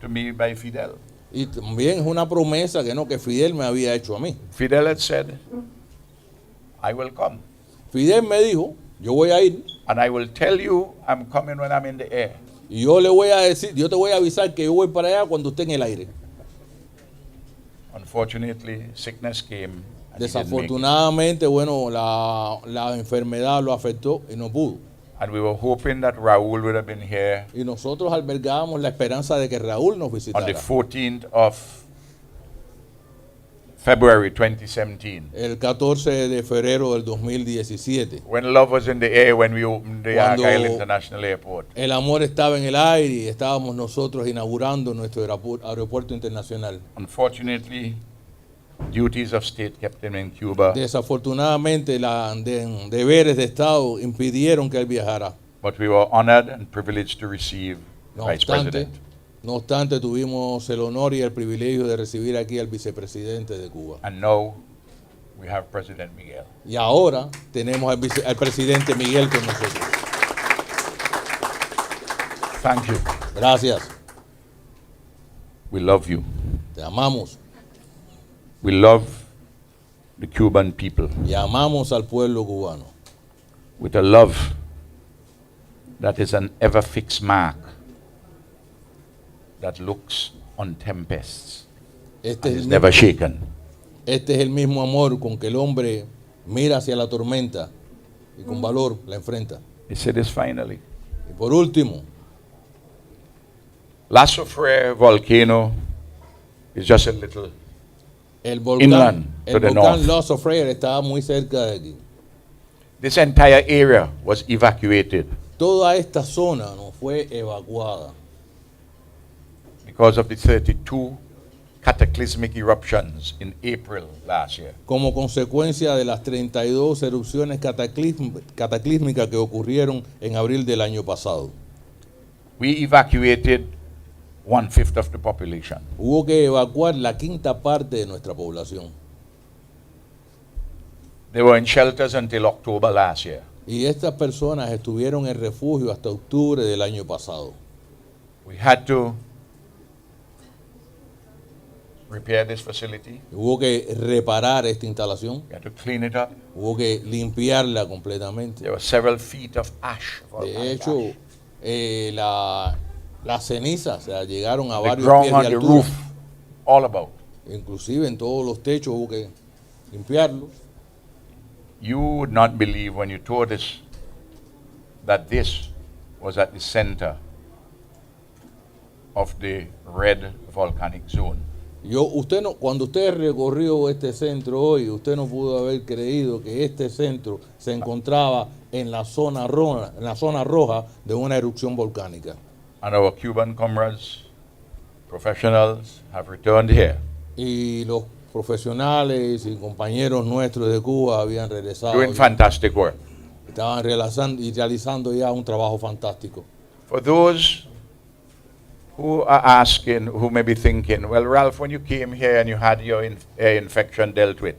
to me by Fidel. Y también es una promesa que Fidel me había hecho a mí. Fidel had said, I will come, Fidel me dijo, yo voy a ir and I will tell you I'm coming when I'm in the air. y yo le voy a decir, yo te voy a avisar que yo voy para allá cuando esté en el aire. Unfortunately, sickness came. And he didn't make it. Desafortunadamente, bueno, la enfermedad lo afectó y no pudo. And we were hoping that Raúl would have been here Y nosotros albergábamos la esperanza de que Raúl nos on the visitara 14th of February 2017, el 14 de febrero del 2017. when love was in the air when we opened the Cuando- Argyle International Airport. El amor estaba en el aire y estábamos nosotros inaugurando nuestro aeropuerto internacional. Unfortunately, duties of state kept him in Cuba, Desafortunadamente, deberes de Estado impidieron que él viajara. but we were honored and privileged to receive the No Vice obstante, President. no obstante, tuvimos el honor y el privilegio de recibir aquí al vicepresidente de Cuba. And now we have President Miguel. Y ahora tenemos al presidente Miguel con nosotros. Thank you. Gracias. We love you. Te amamos. We love the Cuban people Y amamos al pueblo cubano. with a love that is an ever fixed mark that looks on tempests Este and es, is el never mismo, shaken. este es el mismo amor con que el hombre mira hacia la tormenta y con valor la enfrenta. He said this finally. Y por último, La Soufrière volcano is just a little. el volcán, Inland, to the north. Los Freire estaba muy cerca de aquí. This entire area was evacuated Toda esta zona no fue evacuada because of the 32 cataclysmic eruptions in April last year. como consecuencia de las 32 erupciones cataclísmicas que ocurrieron en abril del año pasado. We evacuated 1/5 of the population. Hubo que evacuar la quinta parte de nuestra población. They were in shelters until October last year. Y estas personas estuvieron en refugio hasta octubre del año pasado. We had to repair this facility. Hubo que reparar esta instalación. We had to clean it up. Hubo que limpiarla completamente. There were several feet of ash. De volcanic hecho, ash. las cenizas, o sea, llegaron a The varios ground pies on de the altura. roof, all about. Inclusive en todos los techos hubo que limpiarlo. You would not believe when you told us that this was at the center of the red volcanic zone. Cuando usted recorrió este centro hoy, usted no pudo haber creído que este centro se encontraba en la zona roja de una erupción volcánica. And our Cuban comrades, professionals, have returned here, Y los profesionales y compañeros nuestros de Cuba habían regresado. doing fantastic work. Estaban realizando ya un trabajo fantástico. For those who are asking, who may be thinking, well, Ralph, when you came here and you had your air infection dealt with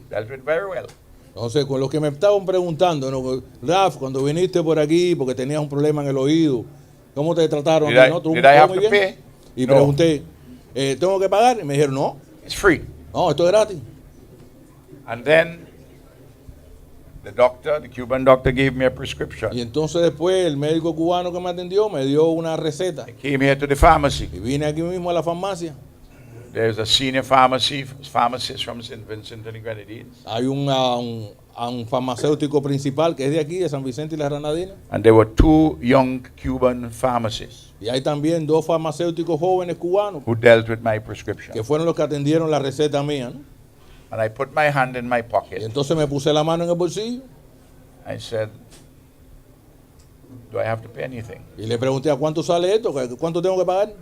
very well. Entonces, con los que me estaban preguntando, ¿no? Ralph, cuando viniste por aquí porque tenías un problema en el oído, ¿cómo te trataron? Did I- ¿No? ¿Tú- did I todo have muy to bien? pay? Y No. pregunté, ¿tengo que pagar? Y me dijeron, no, It's free. no, esto es gratis. And then the Cuban doctor gave me a prescription. Y entonces después el médico cubano que me atendió me dio una receta. I came here to the pharmacy. Y vine aquí mismo a la farmacia. There's a senior pharmacist from St. Vincent and the Grenadines. Hay un farmacéutico principal que es de aquí, de San Vicente y las Granadinas. And there were 2 young Cuban pharmacists Y hay también 2 farmacéuticos jóvenes cubanos who dealt with my prescription. que fueron los que atendieron la receta mía, ¿no? And I put my hand in my Y pocket. entonces me puse la mano en el bolsillo I said, do I have to pay anything? y le pregunté, ¿a cuánto sale esto? ¿Cuánto tengo que pagar?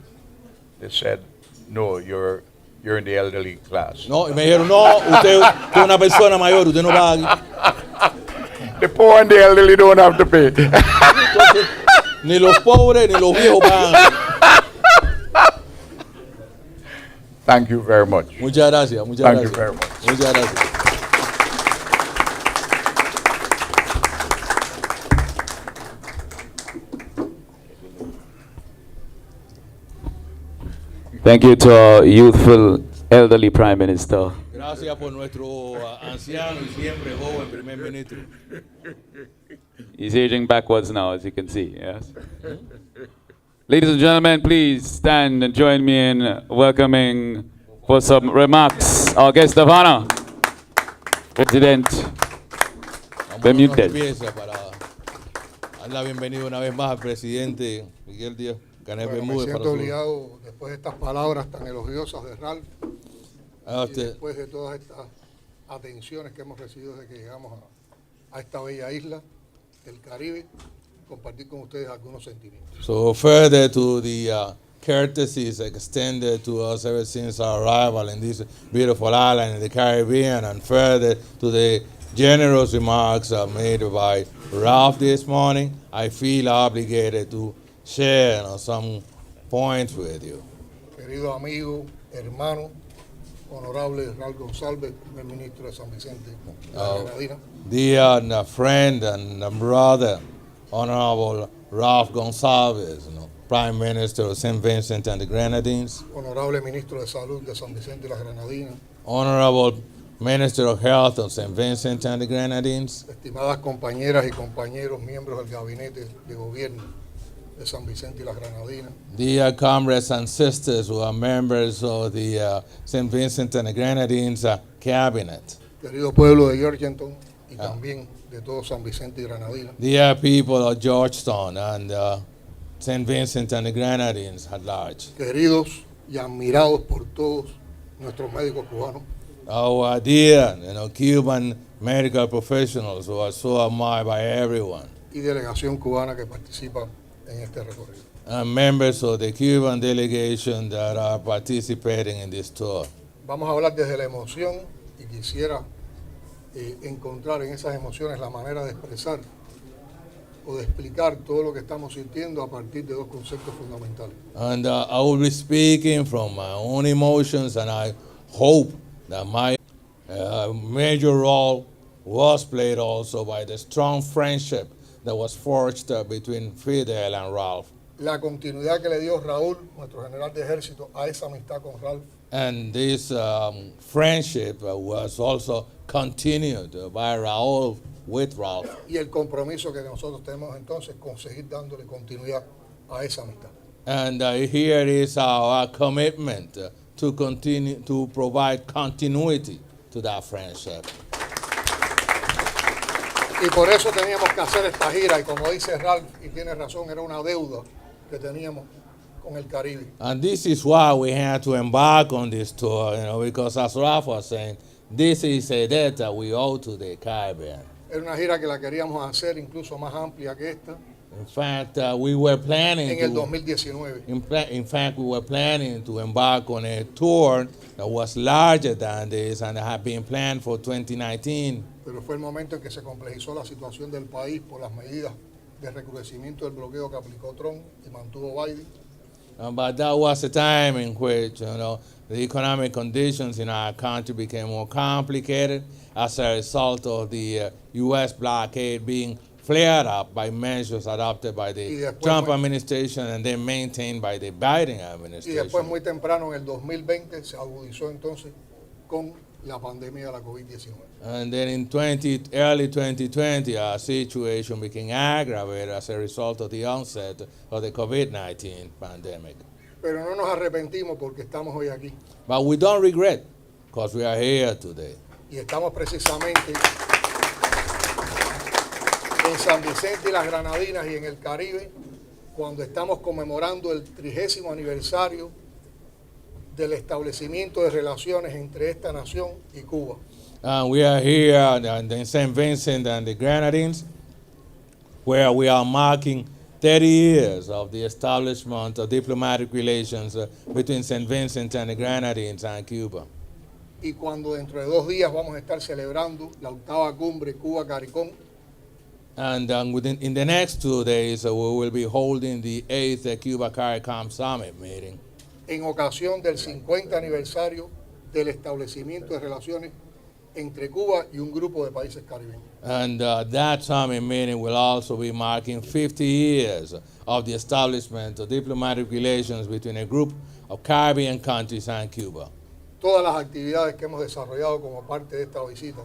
They said, no, you're in the elderly class. No, y me dijeron, no, usted es una persona mayor, usted no paga aquí. The poor and the elderly don't have to pay. Entonces, ni los pobres ni los viejos pagan. Thank you very much. Muchas gracias, muchas Thank you gracias. very much. Muchas gracias. Thank you to our youthful elderly Prime Minister. Gracias por nuestro anciano y siempre joven primer ministro. He's aging backwards now, as you can see. Yes. Ladies and gentlemen, please stand and join me in welcoming for some remarks our guest of honor, President Vámonos Bermúdez. empieza para dar la bienvenida una vez más al presidente Miguel Diaz-Canel Bueno, me Bermúdez. siento obligado, después de estas palabras tan elogiosas de Ralph, y después de todas estas atenciones que hemos recibido desde que llegamos a esta bella isla del Caribe, compartir con ustedes algunos sentimientos. So further to the courtesies extended to us ever since our arrival in this beautiful island in the Caribbean, and further to the generous remarks made by Ralph this morning, I feel obligated to share some points with you. Querido amigo, hermano, honorable Ralph González, primer ministro de San Vicente de la Grenadina, Dear friend and brother, Honorable Ralph Gonsalves, Prime Minister of St. Vincent and the Grenadines, honorable ministro de Salud de San Vicente y las Granadinas, Honorable Minister of Health of St. Vincent and the Grenadines, estimadas compañeras y compañeros, miembros del gabinete de gobierno de San Vicente y las Granadinas, dear comrades and sisters who are members of the St. Vincent and the Grenadines cabinet, querido pueblo de Georgetown y también de todo San Vicente y Granadina, dear people of Georgetown and St. Vincent and the Grenadines at large, queridos y admirados por todos nuestros médicos cubanos, our dear Cuban medical professionals who are so admired by everyone, y delegación cubana que participa en este recorrido. and members of the Cuban delegation that are participating in this tour. Vamos a hablar desde la emoción y quisiera encontrar en esas emociones la manera de expresar o de explicar todo lo que estamos sintiendo a partir de dos conceptos fundamentales. And I will be speaking from my own emotions, and I hope that my major role was played also by the strong friendship that was forged between Fidel and Ralph. La continuidad que le dio Raúl, nuestro general de ejército, a esa amistad con Ralph. And this friendship was also continued by Raúl with Ralph. Y el compromiso que nosotros tenemos entonces con seguir dándole continuidad a esa amistad. And here is our commitment to continue to provide continuity to that friendship. Y por eso teníamos que hacer esta gira, y como dice Ralph, y tiene razón, era una deuda que teníamos con el Caribe. And this is why we had to embark on this tour, because as Ralph was saying, this is a debt that we owe to the Caribbean. Era una gira que la queríamos hacer incluso más amplia que esta. In fact, we were planning en el 2019. In fact, we were planning to embark on a tour that was larger than this and had been planned for 2019. Pero fue el momento en que se complejizó la situación del país por las medidas de recrudecimiento del bloqueo que aplicó Trump y mantuvo Biden. But that was a time in which, the economic conditions in our country became more complicated as a result of the U.S. blockade being flared up by measures adopted by the Trump administration and then maintained by the Biden administration. Y después, muy temprano en el 2020, se agudizó entonces con la pandemia de la COVID-19. And then in early 2020, our situation became aggravated as a result of the onset of the COVID-19 pandemic. Pero no nos arrepentimos porque estamos hoy aquí. But we don't regret because we are here today. Y estamos precisamente en San Vicente y las Granadinas y en el Caribe, cuando estamos conmemorando el 30º aniversario del establecimiento de relaciones entre esta nación y Cuba. We are here in St. Vincent and the Grenadines, where we are marking 30 years of the establishment of diplomatic relations between St. Vincent and the Grenadines and Cuba. Y cuando dentro de 2 días vamos a estar celebrando la 8ª cumbre Cuba-CARICOM. And in the next 2 days, we will be holding the 8th Cuba CARICOM Summit meeting. En ocasión del 50 aniversario del establecimiento de relaciones entre Cuba y un grupo de países caribeños. And that summit meeting will also be marking 50 years of the establishment of diplomatic relations between a group of Caribbean countries and Cuba. Todas las actividades que hemos desarrollado como parte de esta visita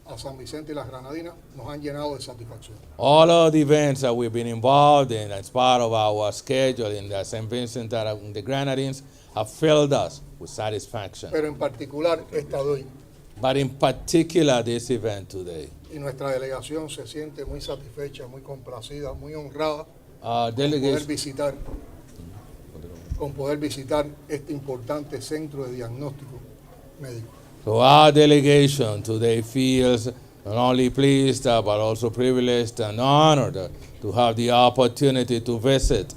a San Vicente y las Granadinas nos han llenado de satisfacción. All of the events that we've been involved in as part of our schedule in the St. Vincent and the Grenadines have filled us with satisfaction. Pero en particular esta de hoy. But in particular this event today. Y nuestra delegación se siente muy satisfecha, muy complacida, muy honrada con poder visitar este importante centro de diagnóstico médico. So our delegation today feels not only pleased but also privileged and honored to have the opportunity to visit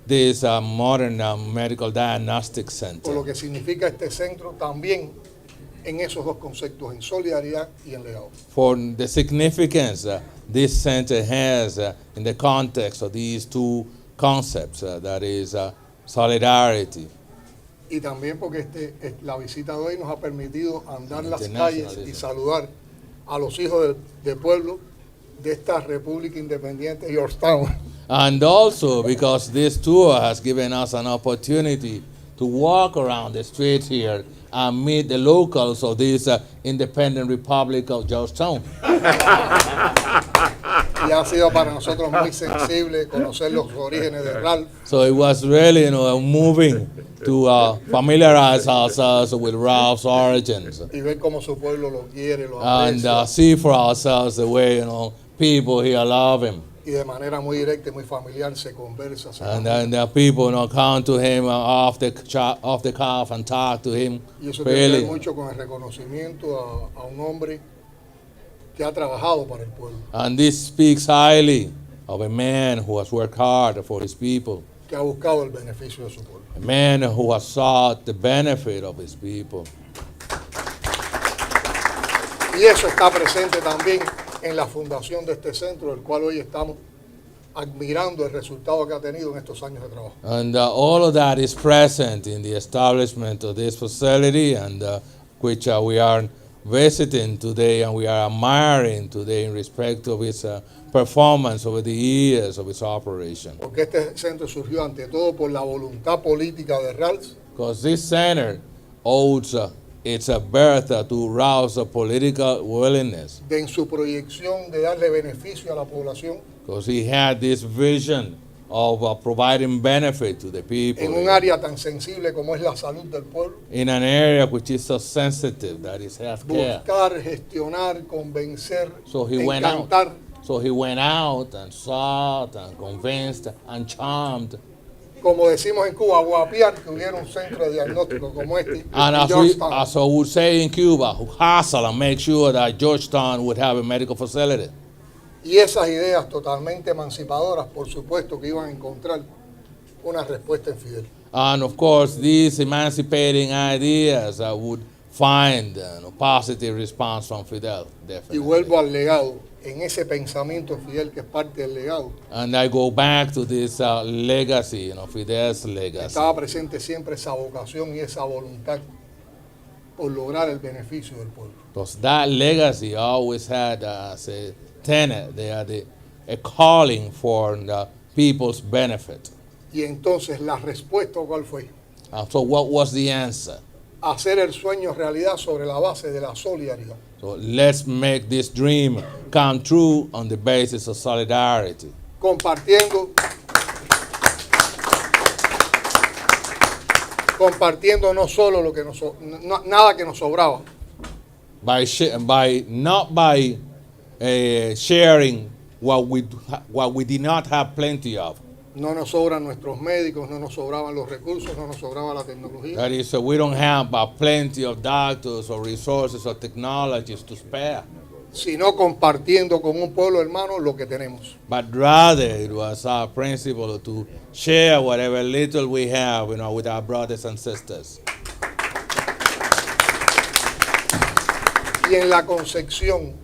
this modern medical diagnostic center. Por lo que significa este centro también en esos dos conceptos, en solidaridad y en legado. For the significance this center has in the context of these two concepts, that is solidarity. Y también porque la visita de hoy nos ha permitido andar las calles y saludar a los hijos del pueblo de esta República Independiente Georgetown. And also because this tour has given us an opportunity to walk around the streets here and meet the locals of this independent Republic of Georgetown. Y ha sido para nosotros muy sensible conocer los orígenes de Ralph. So it was really, moving to familiarize ourselves with Ralph's origins. Y ver cómo su pueblo lo quiere, lo aprecia. And see for ourselves the way, people here love him. Y de manera muy directa y muy familiar se conversa. And then the people, come to him off the cuff and talk to him. Y eso tiene que ver mucho con el reconocimiento a un hombre que ha trabajado para el pueblo. And this speaks highly of a man who has worked hard for his people. Que ha buscado el beneficio de su pueblo. A man who has sought the benefit of his people. Y eso está presente también en la fundación de este centro, del cual hoy estamos admirando el resultado que ha tenido en estos años de trabajo. And all of that is present in the establishment of this facility, and which we are visiting today and we are admiring today in respect of its performance over the years of its operation. Porque este centro surgió ante todo por la voluntad política de Ralph, Because this center owes its birth to rouse a political willingness. de en su proyección de darle beneficio a la población Because he had this vision of providing benefit to the people en un área tan sensible como es la salud del pueblo. in an area which is so sensitive, that is healthcare. Buscar, gestionar, convencer, So he went out. encantar. So he went out and sought and convinced and charmed. Como decimos en Cuba, guapiar que hubiera un centro de diagnóstico como este And en as Georgetown. we would say in Cuba, hustle and make sure that Georgetown would have a medical facility. Y esas ideas totalmente emancipadoras, por supuesto que iban a encontrar una respuesta en Fidel. And of course, these emancipating ideas would find a positive response from Fidel, Y definitely. vuelvo al legado, en ese pensamiento de Fidel que es parte del legado, And I go back to this legacy, Fidel's legacy. estaba presente siempre esa vocación y esa voluntad por lograr el beneficio del pueblo. Because that legacy always had as a tenet, a calling for the people's benefit. Y entonces la respuesta, ¿cuál fue? So what was the answer? Hacer el sueño realidad sobre la base de la solidaridad. So let's make this dream come true on the basis of solidarity. Compartiendo no solo lo que nada que nos sobraba, By sharing what we did not have plenty of. no nos sobran nuestros médicos, no nos sobraban los recursos, no nos sobraba la tecnología, That is, we don't have plenty of doctors or resources or technologies to spare. sino compartiendo con un pueblo hermano lo que tenemos. But rather, it was our principle to share whatever little we have, with our brothers and sisters. Y en la concepción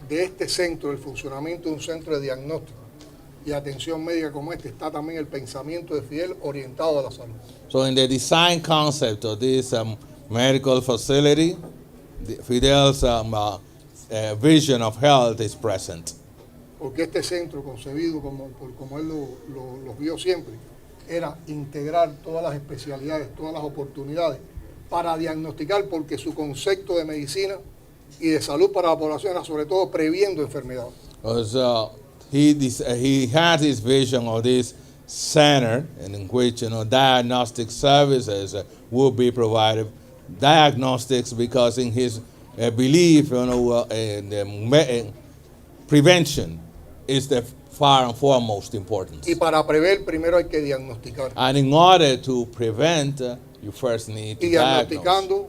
de este centro, el funcionamiento de un centro de diagnóstico y atención médica como este, está también el pensamiento de Fidel orientado a la salud. So in the design concept of this medical facility, Fidel's vision of health is present. Porque este centro, concebido como él lo vio siempre, era integrar todas las especialidades, todas las oportunidades para diagnosticar, porque su concepto de medicina y de salud para la población era sobre todo previendo enfermedades. Because he had his vision of this center in which diagnostic services would be provided. Diagnostics, because in his belief, prevention is the far and foremost important. Y para prever primero hay que diagnosticar. And in order to prevent, you first need to Y diagnose. diagnosticando,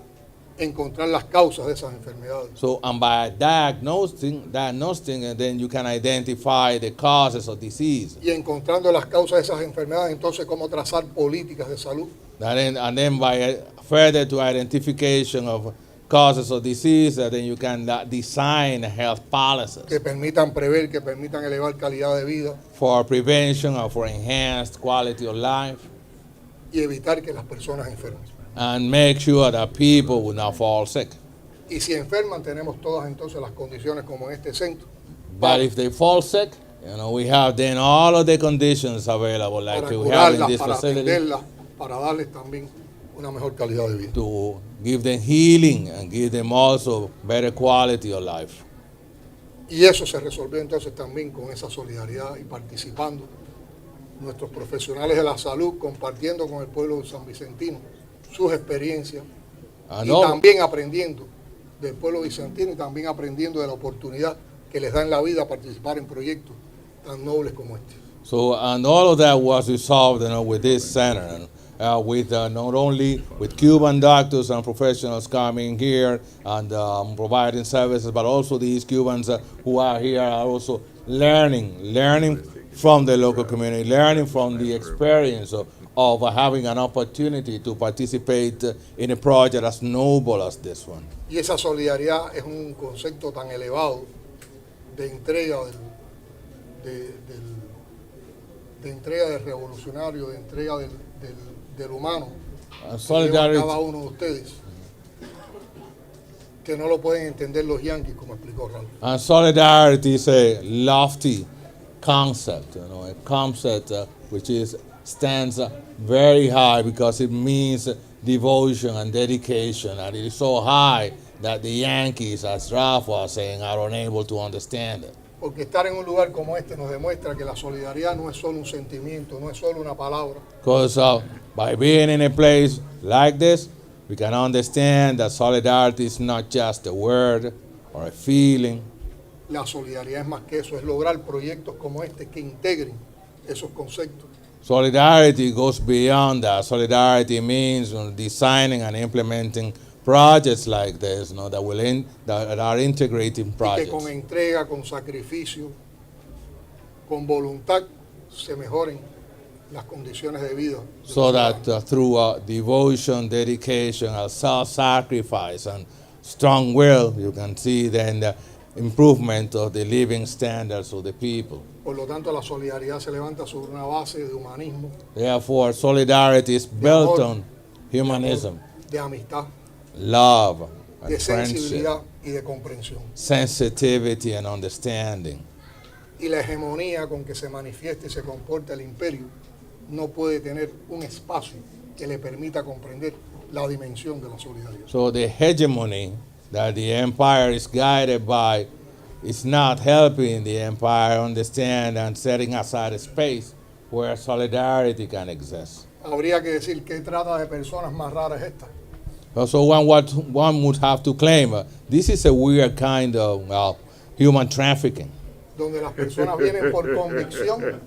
encontrar las causas de esas enfermedades. So, and by diagnosing, then you can identify the causes of disease. Y encontrando las causas de esas enfermedades, entonces cómo trazar políticas de salud And then by further to identification of causes of disease, then you can design health policies que permitan prever, que permitan elevar calidad de vida for prevention or for enhanced quality of life, y evitar que las personas enfermen. and make sure that people will not fall sick. Y si enferman, tenemos todas entonces las condiciones como en este centro But if they fall sick, we have then all of the conditions available, like para we have in curarlas, this para facility, atenderlas, para darles también una mejor calidad de vida. to give them healing and give them also better quality of life. Y eso se resolvió entonces también con esa solidaridad y participando nuestros profesionales de la salud, compartiendo con el pueblo san vicentino sus experiencias And y all, también aprendiendo del pueblo vicentino y también aprendiendo de la oportunidad que les da en la vida participar en proyectos tan nobles como este. and all of that was resolved with this center, and with not only with Cuban doctors and professionals coming here and providing services, but also these Cubans who are here are also learning from the local community, learning from the experience of having an opportunity to participate in a project as noble as this one. Y esa solidaridad es un concepto tan elevado de entrega de entrega del revolucionario, de entrega del humano, solidarity. cada uno de ustedes, que no lo pueden entender los yanquis, como explicó Ralph. And solidarity is a lofty concept, a concept which stands very high because it means devotion and dedication, and it is so high that the Yankees, as Ralph was saying, are unable to understand it. Porque estar en un lugar como este nos demuestra que la solidaridad no es solo un sentimiento, no es solo una palabra. Because by being in a place like this, we can understand that solidarity is not just a word or a feeling. La solidaridad es más que eso, es lograr proyectos como este que integren esos conceptos. Solidarity goes beyond that. Solidarity means designing and implementing projects like this, that are integrating projects. Y que con entrega, con sacrificio, con voluntad, se mejoren las condiciones de vida. So that through devotion, dedication, self-sacrifice, and strong will, you can see then the improvement of the living standards of the people. Por lo tanto, la solidaridad se levanta sobre una base de humanismo. Therefore, solidarity is built on humanism, de amistad, love, and de friendship, sensibilidad y de comprensión. sensitivity and understanding. Y la hegemonía con que se manifiesta y se comporta el imperio no puede tener un espacio que le permita comprender la dimensión de la solidaridad. So the hegemony that the empire is guided by is not helping the empire understand and setting aside a space where solidarity can exist. Habría que decir qué trata de personas más raras esta. So one would have to claim this is a weird kind of human trafficking. Donde las personas vienen por convicción.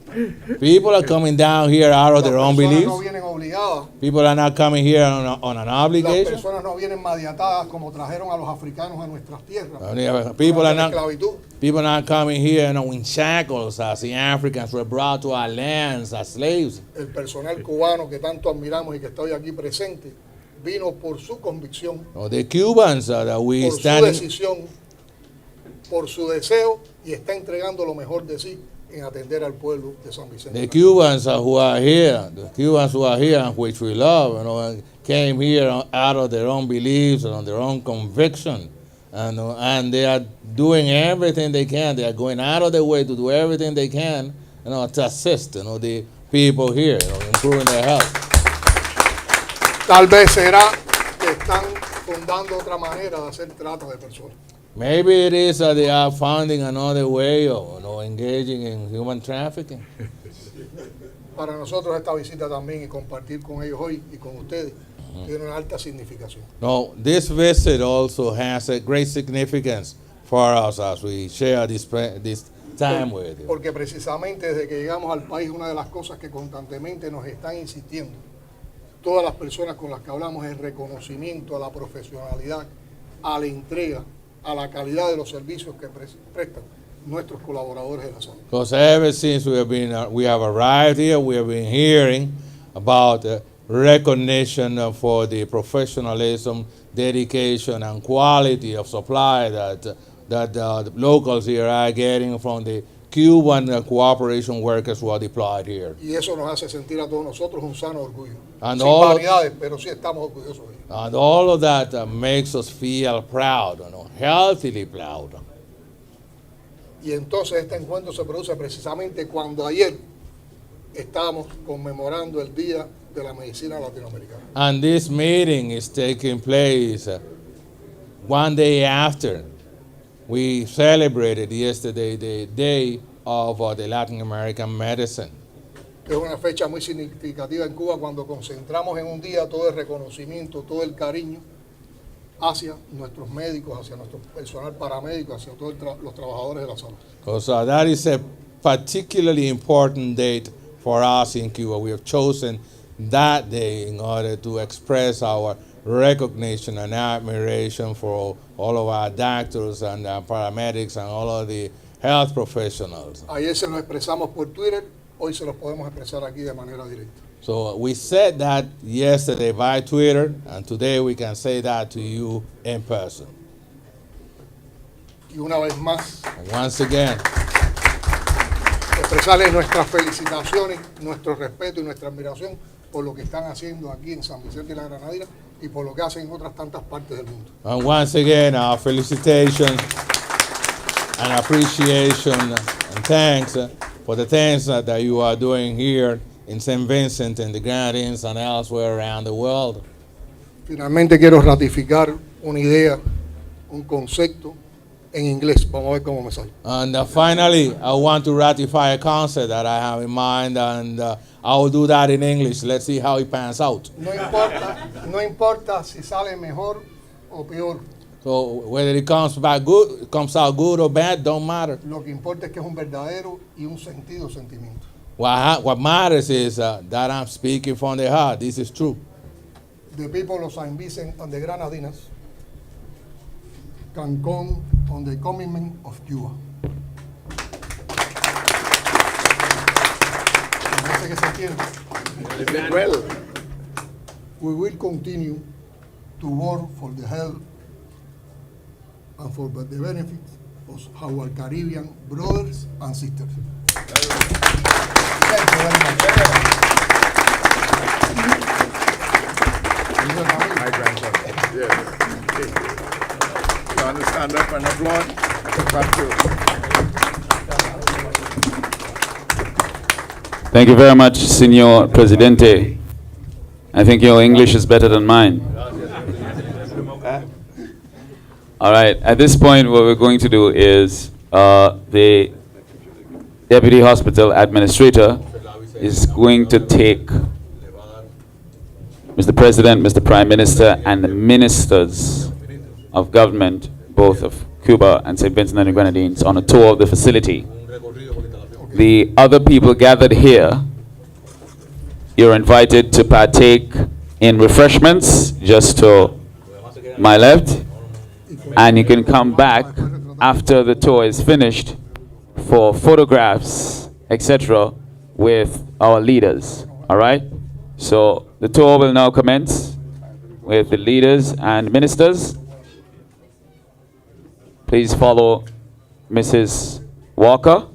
People are coming down here out of their own beliefs. No vienen obligadas. People are not coming here on an obligation. Las personas no vienen maniatadas como trajeron a los africanos a nuestras tierras. People are not coming here in shackles as the Africans were brought to our lands as slaves. El personal cubano que tanto admiramos y que está hoy aquí presente vino por su convicción. The Cubans that we por stand. Su decisión, por su deseo, y está entregando lo mejor de sí en atender al pueblo de San Vicente. The Cubans who are here, which we love, came here out of their own beliefs and on their own conviction, and they are doing everything they can. They are going out of their way to do everything they can, to assist, the people here, improving their health. Tal vez será que están fundando otra manera de hacer trata de personas. Maybe it is that they are finding another way of engaging in human trafficking. Para nosotros esta visita también y compartir con ellos hoy y con ustedes tiene una alta significación. No, this visit also has a great significance for us as we share this time with you. Porque precisamente desde que llegamos al país, una de las cosas que constantemente nos están insistiendo todas las personas con las que hablamos es el reconocimiento a la profesionalidad, a la entrega, a la calidad de los servicios que prestan nuestros colaboradores de la salud. Because ever since we have arrived here, we have been hearing about recognition for the professionalism, dedication, and quality of supply that the locals here are getting from the Cuban cooperation workers who are deployed here. Y eso nos hace sentir a todos nosotros un sano orgullo. And sin vanidades, pero sí estamos orgullosos. And all of that makes us feel proud, healthily proud. Y entonces este encuentro se produce precisamente cuando ayer estábamos conmemorando el Día de la Medicina Latinoamericana. And this meeting is taking place one day after we celebrated yesterday the Day of the Latin American Medicine. Que es una fecha muy significativa en Cuba cuando concentramos en un día todo el reconocimiento, todo el cariño hacia nuestros médicos, hacia nuestro personal paramédico, hacia todos los trabajadores de la salud. Because that is a particularly important date for us in Cuba. We have chosen that day in order to express our recognition and admiration for all of our doctors and paramedics and all of the health professionals. Ayer se lo expresamos por Twitter, hoy se los podemos expresar aquí de manera directa. So we said that yesterday by Twitter, and today we can say that to you in person. Y una vez más, And once again, expresarles nuestras felicitaciones, nuestro respeto y nuestra admiración por lo que están haciendo aquí en San Vicente y la Granadina y por lo que hacen en otras tantas partes del mundo. And once again, our felicitations and appreciation and thanks for the things that you are doing here in St. Vincent and the Grenadines and elsewhere around the world. Finalmente quiero ratificar una idea, un concepto en inglés. Vamos a ver cómo me sale. And finally, I want to ratify a concept that I have in mind, and I will do that in English. Let's see how it pans out. No importa si sale mejor o peor. So whether it comes out good or bad, don't matter. Lo que importa es que es un verdadero y un sentimiento. What matters is that I'm speaking from the heart. This is true. The people of St. Vincent and the Grenadines can count on the commitment of Cuba. Parece que se entiende. Well, We will continue to work for the health and for the benefits of our Caribbean brothers and sisters. Thank you very much. my grandson. Yes. You want to stand up and applaud? Back to Thank you very much, Senor Presidente. I think your English is better than mine. All right, at this point, what we're going to do is the Deputy Hospital Administrator is going to take Mr. President, Mr. Prime Minister, and the ministers of government, both of Cuba and St. Vincent and the Grenadines, on a tour of the facility. The other people gathered here, you're invited to partake in refreshments just to my left, and you can come back after the tour is finished for photographs, etc., with our leaders. All right? So the tour will now commence with the leaders and ministers. Please follow Mrs. Walker.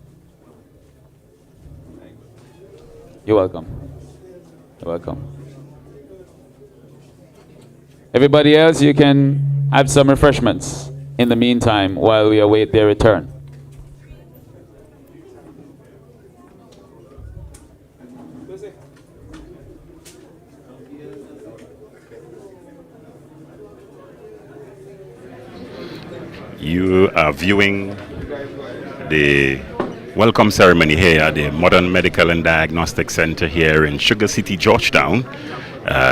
You're welcome. You're welcome. Everybody else, you can have some refreshments in the meantime while we await their return. You are viewing the welcome ceremony here at the Modern Medical and Diagnostic Center here in Sugar City, Georgetown.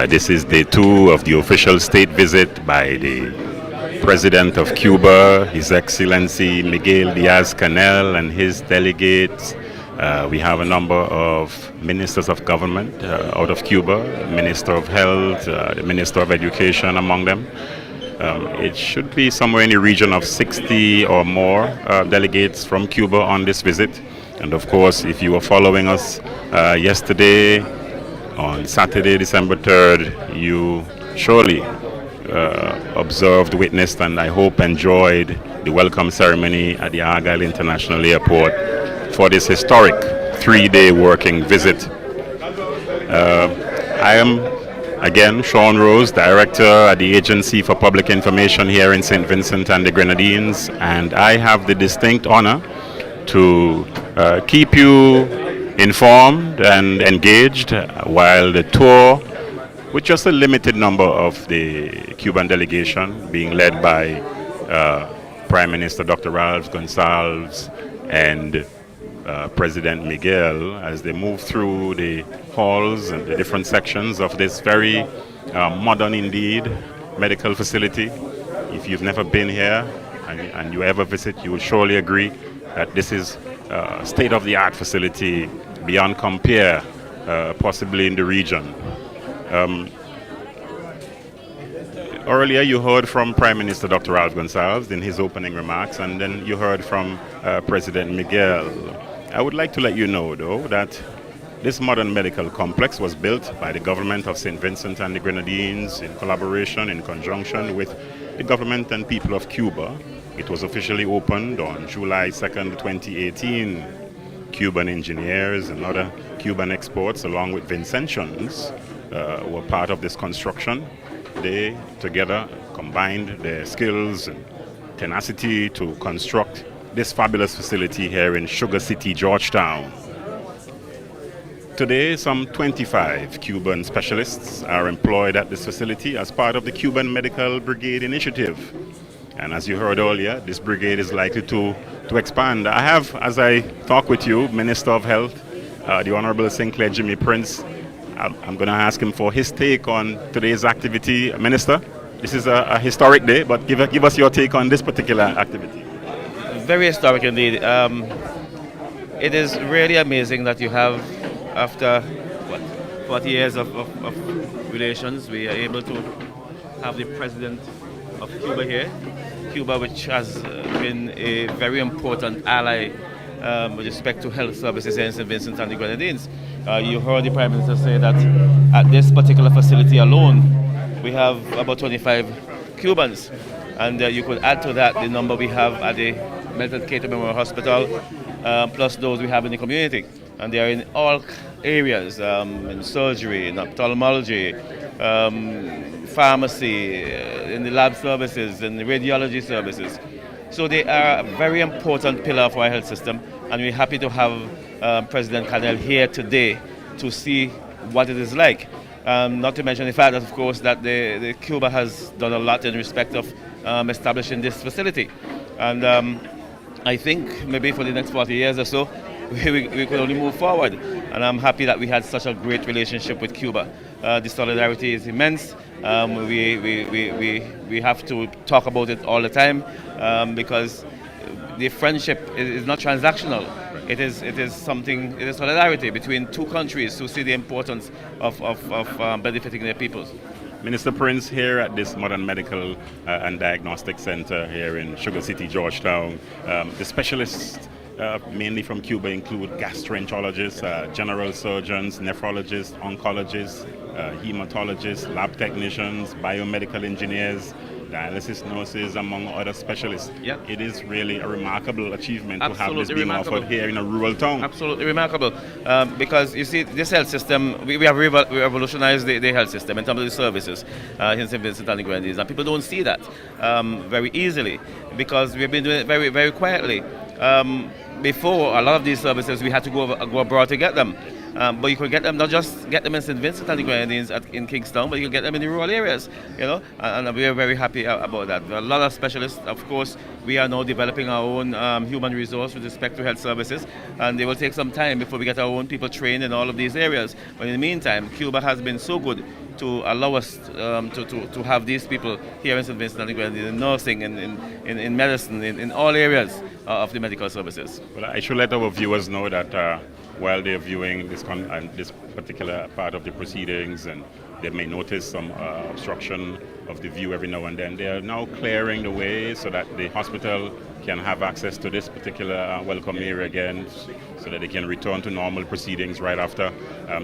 This is day 2 of the official state visit by the President of Cuba, His Excellency Miguel Diaz-Canel, and his delegates. We have a number of ministers of government out of Cuba, Minister of Health, the Minister of Education among them. It should be somewhere in the region of 60 or more delegates from Cuba on this visit. And of course, if you were following us yesterday, on Saturday, December 3rd, you surely observed, witnessed, and I hope enjoyed the welcome ceremony at the Argyle International Airport for this historic 3-day working visit. I am again Sean Rose, Director at the Agency for Public Information here in St. Vincent and the Grenadines, and I have the distinct honor to keep you informed and engaged while the tour, with just a limited number of the Cuban delegation being led by Prime Minister Dr. Ralph Gonsalves and President Miguel, as they move through the halls and the different sections of this very modern indeed medical facility. If you've never been here and you ever visit, you will surely agree that this is a state-of-the-art facility beyond compare, possibly in the region. Earlier you heard from Prime Minister Dr. Ralph Gonsalves in his opening remarks, and then you heard from President Miguel. I would like to let you know, though, that this modern medical complex was built by the government of St. Vincent and the Grenadines in collaboration, in conjunction with the government and people of Cuba. It was officially opened on July 2nd, 2018. Cuban engineers and other Cuban experts, along with Vincentians, were part of this construction. They together combined their skills and tenacity to construct this fabulous facility here in Sugar City, Georgetown. Today, some 25 Cuban specialists are employed at this facility as part of the Cuban Medical Brigade Initiative. And as you heard earlier, this brigade is likely to expand. I have, as I talk with you, Minister of Health, the Honorable Sinclair Jimmy Prince. I'm going to ask him for his take on today's activity. Minister, this is a historic day, but give us your take on this particular activity. Very historic indeed. It is really amazing that you have, after 40 years of relations, we are able to have the president of Cuba here. Cuba, which has been a very important ally with respect to health services here in St. Vincent and the Grenadines. You heard the Prime Minister say that at this particular facility alone, we have about 25 Cubans. And you could add to that the number we have at the Milton Cato Memorial Hospital, plus those we have in the community. And they are in all areas, in surgery, in ophthalmology, pharmacy, in the lab services, in the radiology services. So they are a very important pillar of our health system, and we're happy to have President Canel here today to see what it is like. Not to mention the fact that, of course, that the Cuba has done a lot in respect of establishing this facility. And I think maybe for the next 40 years or so, we could only move forward. And I'm happy that we had such a great relationship with Cuba. The solidarity is immense. We have to talk about it all the time because the friendship is not transactional. It is something. It is solidarity between two countries who see the importance of benefiting their peoples. Minister Prince, here at this Modern Medical and Diagnostic Center here in Sugar City, Georgetown, the specialists mainly from Cuba include gastroenterologists, general surgeons, nephrologists, oncologists, hematologists, lab technicians, biomedical engineers, dialysis nurses, among other specialists. Yep. It is really a remarkable achievement to have Absolutely this being remarkable. offered here in a rural town. Absolutely remarkable. Because you see, this health system, we have revolutionized the health system in terms of the services in St. Vincent and the Grenadines. And people don't see that very easily because we've been doing it very, very quietly. Before, a lot of these services, we had to go abroad to get them. But you could get them, not just get them in St. Vincent and the Grenadines in Kingstown, but you can get them in the rural areas, you know, and we are very happy about that. A lot of specialists, of course, we are now developing our own human resource with respect to health services, and they will take some time before we get our own people trained in all of these areas. But in the meantime, Cuba has been so good to allow us to have these people here in St. Vincent and the Grenadines, in nursing, in medicine, in all areas of the medical services. Well, I should let our viewers know that while they're viewing this particular part of the proceedings, and they may notice some obstruction of the view every now and then, they are now clearing the way so that the hospital can have access to this particular welcome area again, so that they can return to normal proceedings right after.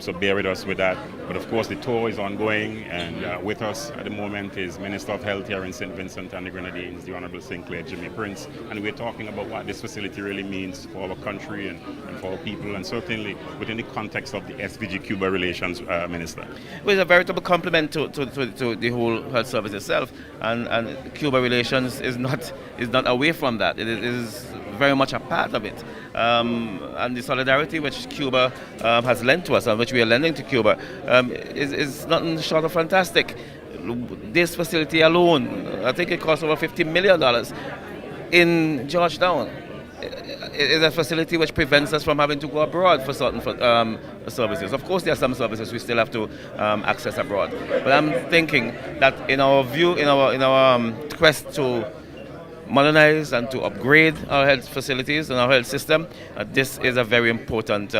So bear with us with that. But of course the tour is ongoing, and with us at the moment is Minister of Health here in St. Vincent and the Grenadines, the Honorable Sinclair Jimmy Prince, and we're talking about what this facility really means for our country and for our people, and certainly within the context of the SVG-Cuba relations, Minister. Well, it's a veritable compliment to the whole health service itself, and Cuba relations is not away from that. It is very much a part of it, and the solidarity which Cuba has lent to us, and which we are lending to Cuba, is nothing short of fantastic. This facility alone, I think it costs over $50 million in Georgetown. It is a facility which prevents us from having to go abroad for certain services. Of course, there are some services we still have to access abroad. But I'm thinking that in our view, in our quest to modernize and to upgrade our health facilities and our health system, this is a very important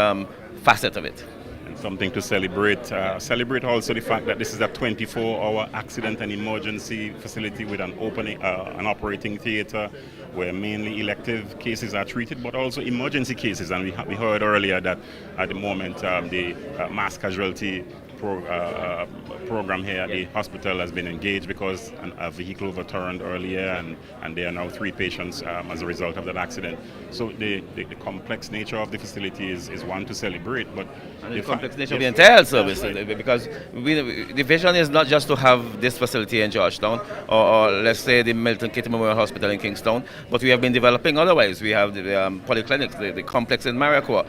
facet of it. And something to celebrate. Celebrate also the fact that this is a 24-hour accident and emergency facility with an operating theater, where mainly elective cases are treated, but also emergency cases. And we heard earlier that at the moment the mass casualty program here at the hospital has been engaged because a vehicle overturned earlier, and there are now 3 patients as a result of that accident. So the complex nature of the facility is one to celebrate, but and the complex nature of the entire health service, because the vision is not just to have this facility in Georgetown or let's say the Milton Kitty Memorial Hospital in Kingstown, but we have been developing otherwise. We have the polyclinics, the complex in Maricoa,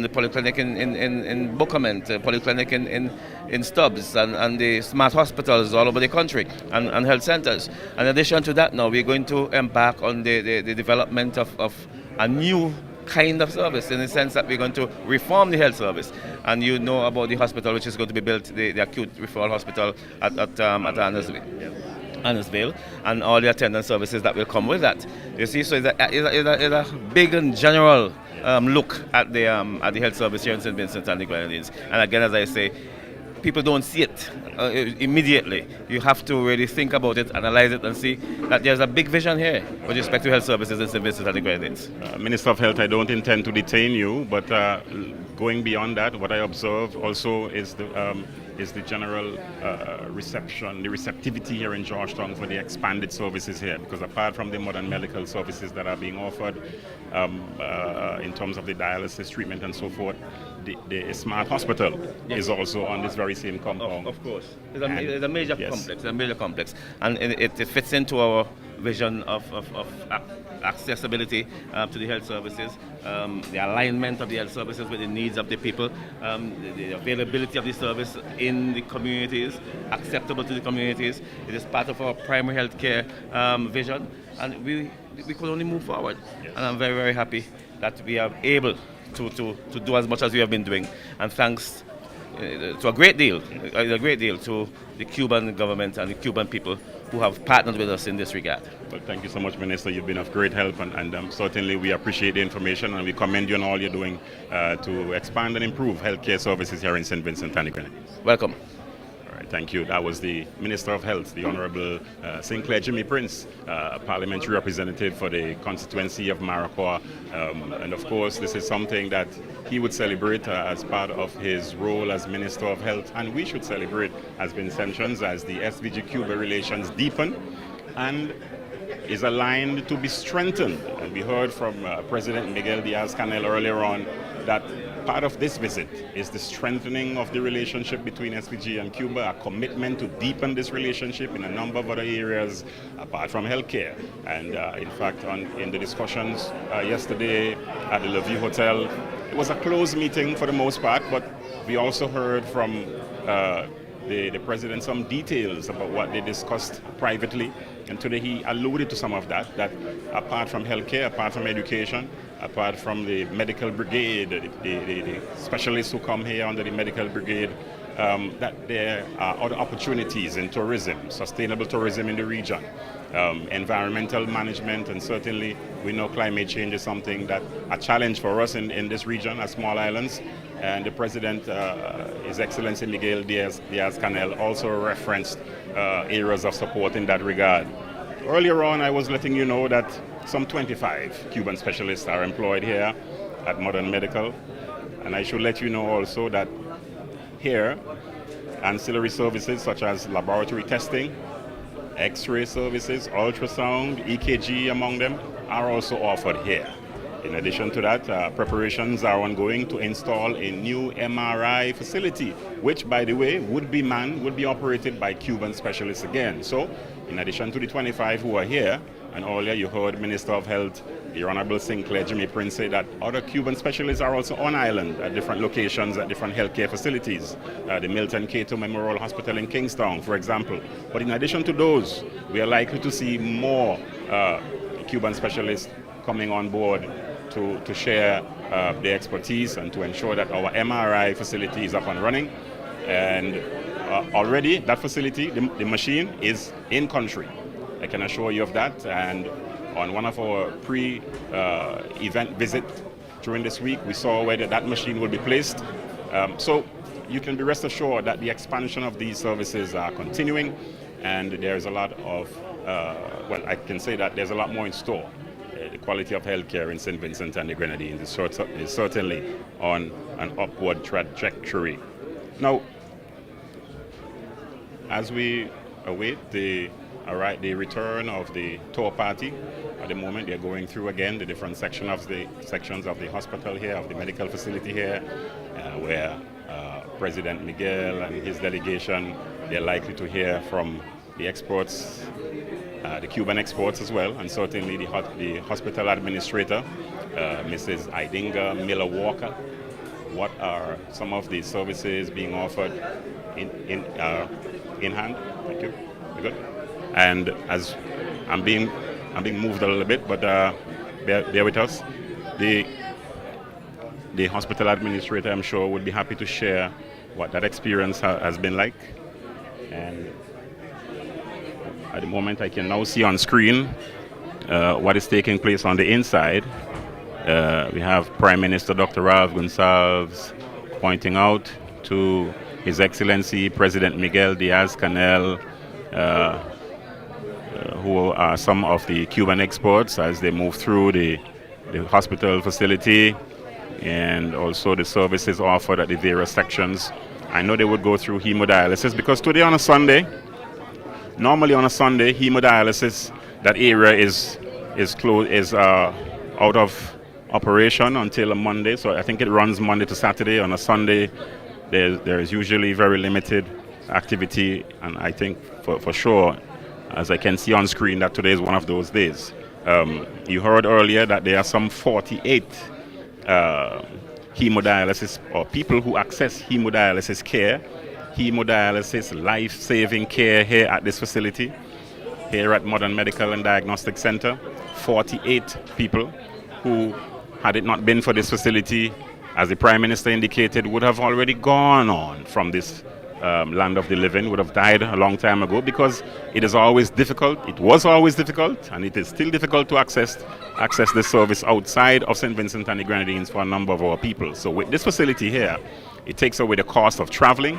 the polyclinic in Bookament, the polyclinic in Stubbs, and the smart hospitals all over the country, and health centers. In addition to that, now we're going to embark on the development of a new kind of service, in the sense that we're going to reform the health service. And you know about the hospital which is going to be built, the acute referral hospital at Annesville, and all the attendance services that will come with that. You see, so it's a big and general look at the health service here in St. Vincent and the Grenadines. And again, as I say, people don't see it immediately. You have to really think about it, analyze it, and see that there's a big vision here with respect to health services in St. Vincent and the Grenadines. Minister of Health, I don't intend to detain you, but going beyond that, what I observe also is the general receptivity here in Georgetown for the expanded services here, because apart from the modern medical services that are being offered in terms of the dialysis treatment and so forth, the smart hospital is also on this very same compound. Of course. It's a major complex, and it fits into our vision of accessibility to the health services, the alignment of the health services with the needs of the people, the availability of the service in the communities, acceptable to the communities. It is part of our primary health care vision, and we could only move forward. And I'm very, very happy that we are able to do as much as we have been doing, and thanks to a great deal to the Cuban government and the Cuban people who have partnered with us in this regard. Well, thank you so much, Minister. You've been of great help, and certainly we appreciate the information, and we commend you on all you're doing to expand and improve healthcare services here in St. Vincent and the Grenadines. Welcome. Thank you. That was the Minister of Health, the Honorable Sinclair Jimmy Prince, parliamentary representative for the constituency of Maricoa. And of course, this is something that he would celebrate as part of his role as Minister of Health, and we should celebrate as Vincentians as the SVG-Cuba relations deepen and is aligned to be strengthened. And we heard from President Miguel Diaz-Canel earlier on that part of this visit is the strengthening of the relationship between SVG and Cuba, a commitment to deepen this relationship in a number of other areas apart from healthcare. And in fact, in the discussions yesterday at the Levue Hotel, it was a closed meeting for the most part, but we also heard from the President some details about what they discussed privately. And today he alluded to some of that apart from healthcare, apart from education, apart from the medical brigade, the specialists who come here under the medical brigade, that there are other opportunities in tourism, sustainable tourism in the region, environmental management, and certainly we know climate change is something that a challenge for us in this region as small islands. And the President, His Excellency Miguel Diaz-Canel, also referenced areas of support in that regard. Earlier on, I was letting you know that some 25 Cuban specialists are employed here at Modern Medical. And I should let you know also that here, ancillary services such as laboratory testing, X-ray services, ultrasound, EKG among them, are also offered here. In addition to that, preparations are ongoing to install a new MRI facility, which, by the way, would be operated by Cuban specialists again. So, in addition to the 25 who are here, and earlier you heard Minister of Health, the Honorable Sinclair Jimmy Prince, say that other Cuban specialists are also on island at different locations, at different healthcare facilities. The Milton Cato Memorial Hospital in Kingstown, for example. But in addition to those, we are likely to see more Cuban specialists coming on board to share their expertise and to ensure that our MRI facility is up and running. And already that facility, the machine is in country. I can assure you of that. And on one of our pre-event visits during this week, we saw where that machine will be placed. So you can be rest assured that the expansion of these services are continuing, and there's a lot of, well, I can say that there's a lot more in store. The quality of healthcare in St. Vincent and the Grenadines is certainly on an upward trajectory. Now, as we await the return of the tour party, at the moment they're going through again the different sections of the hospital here, of the medical facility here, where President Miguel and his delegation, they're likely to hear from the exports, the Cuban exports as well, and certainly the hospital administrator, Mrs. Idinga Miller-Walker. What are some of the services being offered in hand? Thank you. You're good. And as I'm being moved a little bit, but bear with us. The hospital administrator, I'm sure, would be happy to share what that experience has been like. And at the moment, I can now see on screen what is taking place on the inside. We have Prime Minister Dr. Ralph Gonsalves pointing out to His Excellency President Miguel Diaz-Canel, who are some of the Cuban exports as they move through the hospital facility, and also the services offered at the various sections. I know they would go through hemodialysis because today on a Sunday, normally on a Sunday, hemodialysis, that area is out of operation until a Monday. So I think it runs Monday to Saturday. On a Sunday, there is usually very limited activity, and I think for sure, as I can see on screen, that today is one of those days. You heard earlier that there are some 48 hemodialysis, or people who access hemodialysis care, hemodialysis life-saving care here at this facility, here at Modern Medical and Diagnostic Center. 48 people who, had it not been for this facility, as the Prime Minister indicated, would have already gone on from this land of the living, would have died a long time ago, because it is always difficult, it was always difficult, and it is still difficult to access this service outside of St. Vincent and the Grenadines for a number of our people. So with this facility here, it takes away the cost of traveling,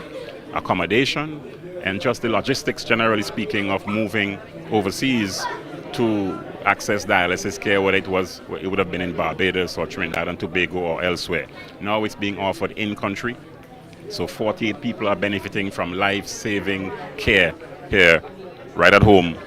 accommodation, and just the logistics, generally speaking, of moving overseas to access dialysis care, whether it would have been in Barbados or Trinidad and Tobago or elsewhere. Now it's being offered in country. So 48 people are benefiting from life-saving care here, right at home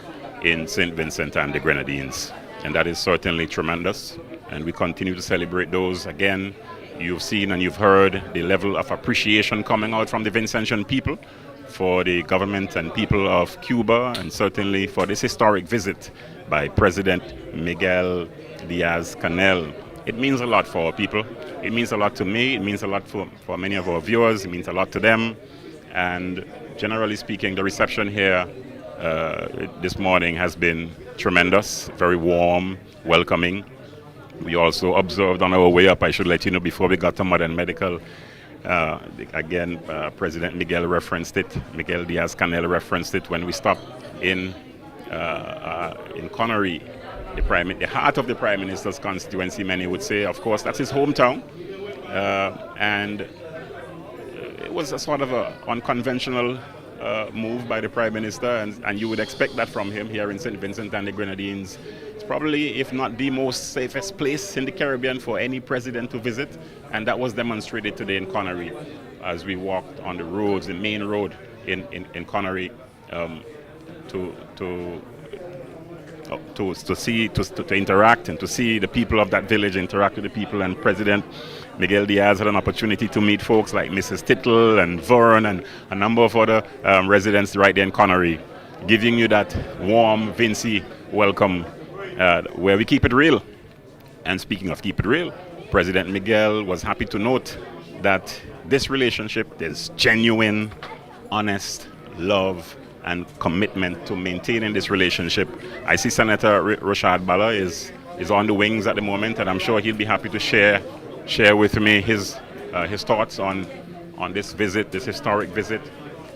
in St. Vincent and the Grenadines. And that is certainly tremendous. And we continue to celebrate those. Again, you've seen and you've heard the level of appreciation coming out from the Vincentian people for the government and people of Cuba, and certainly for this historic visit by President Miguel Diaz-Canel. It means a lot for our people. It means a lot to me. It means a lot for many of our viewers. It means a lot to them. And generally speaking, the reception here this morning has been tremendous, very warm, welcoming. We also observed on our way up, I should let you know, before we got to Modern Medical, again, President Miguel referenced it, Miguel Diaz-Canel referenced it when we stopped in Connery, the heart of the Prime Minister's constituency, many would say. Of course, that's his hometown. And it was a sort of an unconventional move by the Prime Minister, and you would expect that from him here in St. Vincent and the Grenadines. It's probably, if not the most safest place in the Caribbean for any president to visit, and that was demonstrated today in Connery as we walked on the roads, the main road in Connery, to interact and to see the people of that village interact with the people. And President Miguel Diaz had an opportunity to meet folks like Mrs. Tittle and Vern and a number of other residents right there in Connery, giving you that warm, Vincy welcome where we keep it real. And speaking of keep it real, President Miguel was happy to note that this relationship is genuine, honest, love, and commitment to maintaining this relationship. I see Senator Rashad Bala is on the wings at the moment, and I'm sure he'll be happy to share with me his thoughts on this visit, this historic visit.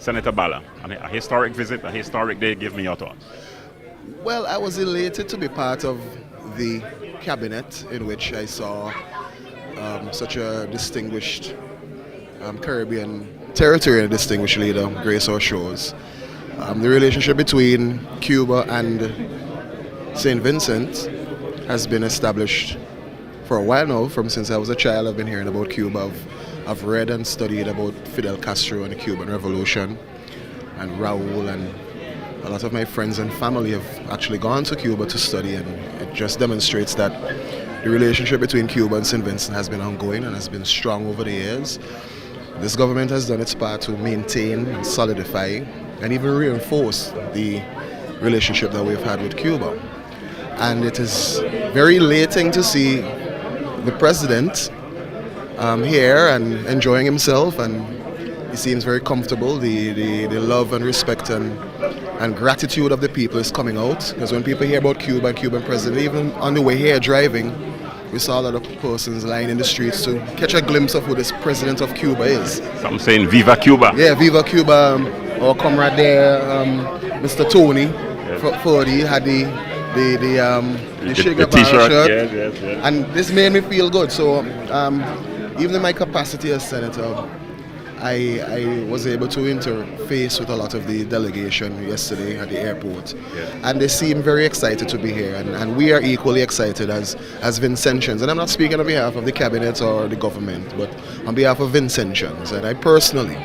Senator Bala, a historic visit, a historic day. Give me your thoughts. Well, I was elated to be part of the cabinet in which I saw such a distinguished Caribbean territory and a distinguished leader grace our shores. The relationship between Cuba and St. Vincent has been established for a while now. Since I was a child, I've been hearing about Cuba. I've read and studied about Fidel Castro and the Cuban Revolution. and Raul and a lot of my friends and family have actually gone to Cuba to study, and it just demonstrates that the relationship between Cuba and St. Vincent has been ongoing and has been strong over the years. This government has done its part to maintain and solidify and even reinforce the relationship that we've had with Cuba. And it is very elating to see the president here and enjoying himself, and he seems very comfortable. The love and respect and gratitude of the people is coming out, because when people hear about Cuba and Cuban president, even on the way here driving, we saw a lot of persons lying in the streets to catch a glimpse of who this president of Cuba is. Some saying Viva Cuba. Yeah, Viva Cuba. Our comrade there, Mr. Tony Fordy, had the Che t-shirt shirt. Yes. And this made me feel good. So even in my capacity as senator, I was able to interface with a lot of the delegation yesterday at the airport. And they seem very excited to be here, and we are equally excited as Vincentians. And I'm not speaking on behalf of the cabinet or the government, but on behalf of Vincentians. And I personally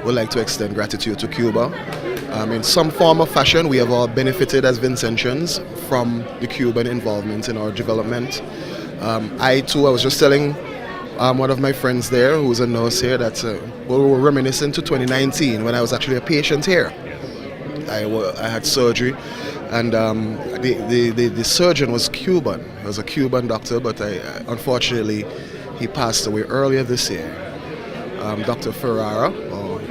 would like to extend gratitude to Cuba. In some form or fashion, we have all benefited as Vincentians from the Cuban involvement in our development. I was just telling one of my friends there, who's a nurse here, that we were reminiscent to 2019 when I was actually a patient here. I had surgery, and the surgeon was Cuban. He was a Cuban doctor, but unfortunately he passed away earlier this year. Dr. Ferrara,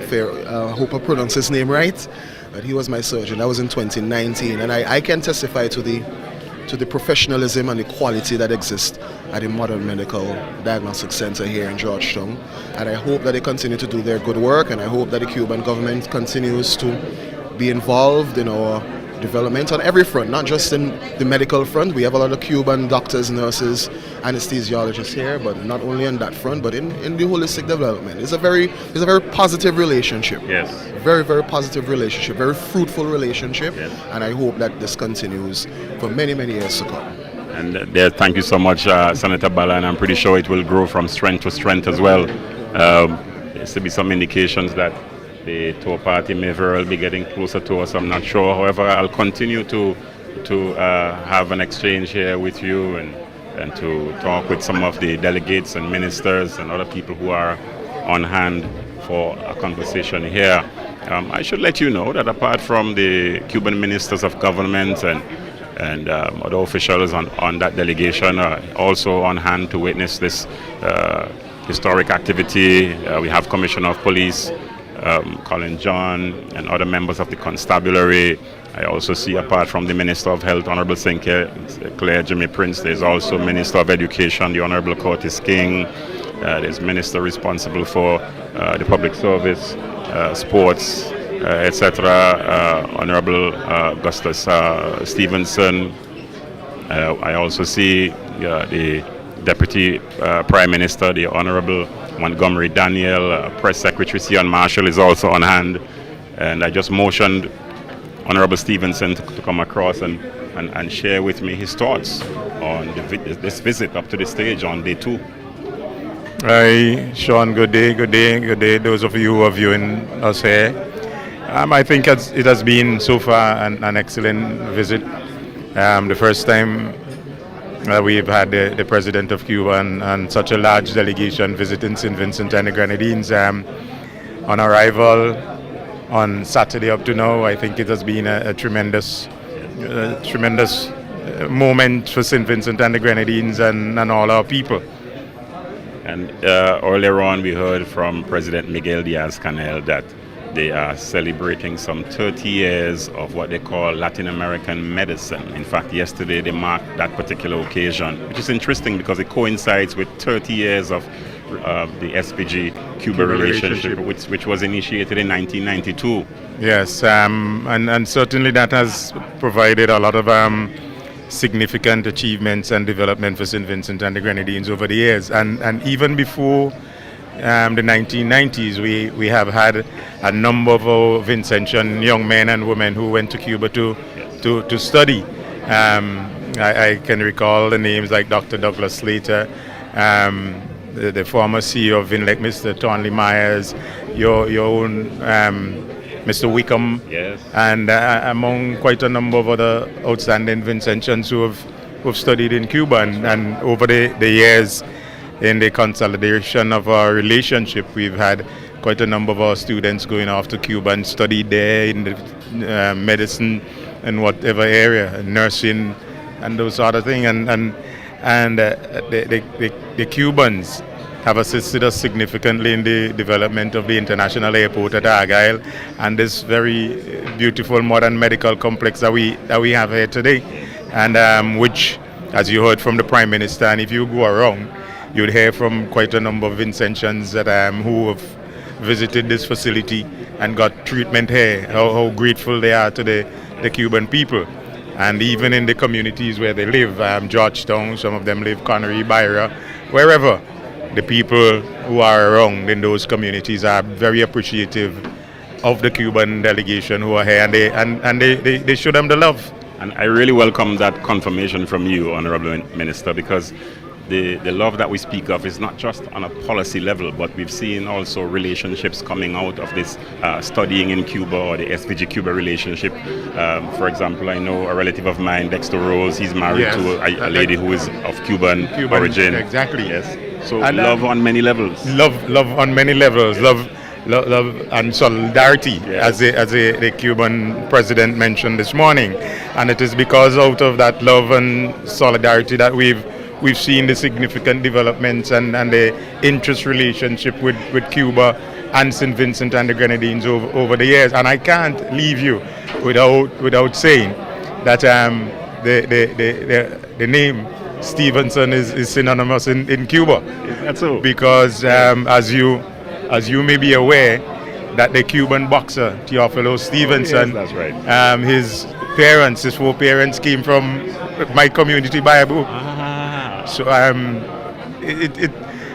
I hope I pronounce his name right, but he was my surgeon. That was in 2019, and I can testify to the professionalism and the quality that exists at the Modern Medical Diagnostic Center here in Georgetown. And I hope that they continue to do their good work, and I hope that the Cuban government continues to be involved in our development on every front, not just in the medical front. We have a lot of Cuban doctors, nurses, anesthesiologists here, but not only on that front, but in the holistic development. It's a very positive relationship. Yes. Very, very positive relationship, very fruitful relationship, yes. And I hope that this continues for many, many years to come. And thank you so much, Senator Bala, and I'm pretty sure it will grow from strength to strength as well. There's to be some indications that the Tour party may very well be getting closer to us. I'm not sure. However, I'll continue to have an exchange here with you and to talk with some of the delegates and ministers and other people who are on hand for a conversation here. I should let you know that apart from the Cuban ministers of government and other officials on that delegation are also on hand to witness this historic activity. We have Commissioner of Police Colin John and other members of the constabulary. I also see, apart from the Minister of Health, Honorable Claire Jimmy Prince, there's also Minister of Education, the Honorable Curtis King. There's Minister responsible for the public service, sports, etc. Honorable Augustus Stevenson. I also see the Deputy Prime Minister, the Honorable Montgomery Daniel. Press Secretary Sion Marshall is also on hand. And I just motioned Honorable Stevenson to come across and share with me his thoughts on this visit up to the stage on day 2. Hi, Sean, good day, those of you who are viewing us here. I think it has been so far an excellent visit. The first time we've had the President of Cuba and such a large delegation visiting St. Vincent and the Grenadines. On arrival on Saturday up to now, I think it has been a tremendous moment for St. Vincent and the Grenadines and all our people. And earlier on we heard from President Miguel Diaz-Canel that they are celebrating some 30 years of what they call Latin American medicine. In fact, yesterday they marked that particular occasion, which is interesting because it coincides with 30 years of the SPG-Cuba relationship, which was initiated in 1992. Yes, and certainly that has provided a lot of significant achievements and development for St. Vincent and the Grenadines over the years. And even before the 1990s, we have had a number of our Vincentian young men and women who went to Cuba to study. I can recall the names like Dr. Douglas Slater, the former CEO of Vinlec, Mr. Tonley Myers, your own Mr. Wickham, Yes. and among quite a number of other outstanding Vincentians who've studied in Cuba. And over the years, in the consolidation of our relationship, we've had quite a number of our students going off to Cuba and studied there in the medicine and whatever area, nursing and those sort of things. And the Cubans have assisted us significantly in the development of the international airport at Argyle and this very beautiful modern medical complex that we have here today, and which, as you heard from the Prime Minister, and if you go around, you'd hear from quite a number of Vincentians that who have visited this facility and got treatment here, how grateful they are to the Cuban people. And even in the communities where they live, Georgetown, some of them live, Connery, Byra, wherever, the people who are around in those communities are very appreciative of the Cuban delegation who are here, and they show them the love. And I really welcome that confirmation from you, Honorable Minister, because the love that we speak of is not just on a policy level, but we've seen also relationships coming out of this studying in Cuba, or the SVG-Cuba relationship. For example, I know a relative of mine, Dexter Rose, he's married to a lady who is of Cuban origin. Exactly. Yes. So and love on many levels. Love on many levels. Love and solidarity, yes, as the Cuban president mentioned this morning. And it is because out of that love and solidarity that we've seen the significant developments and the interest relationship with Cuba and St. Vincent and the Grenadines over the years. And I can't leave you without saying that the name Stevenson is synonymous in Cuba. Is that so? Because as you may be aware, that the Cuban boxer Teofilo Stevenson, yes, that's right. His four parents came from my community Bible. So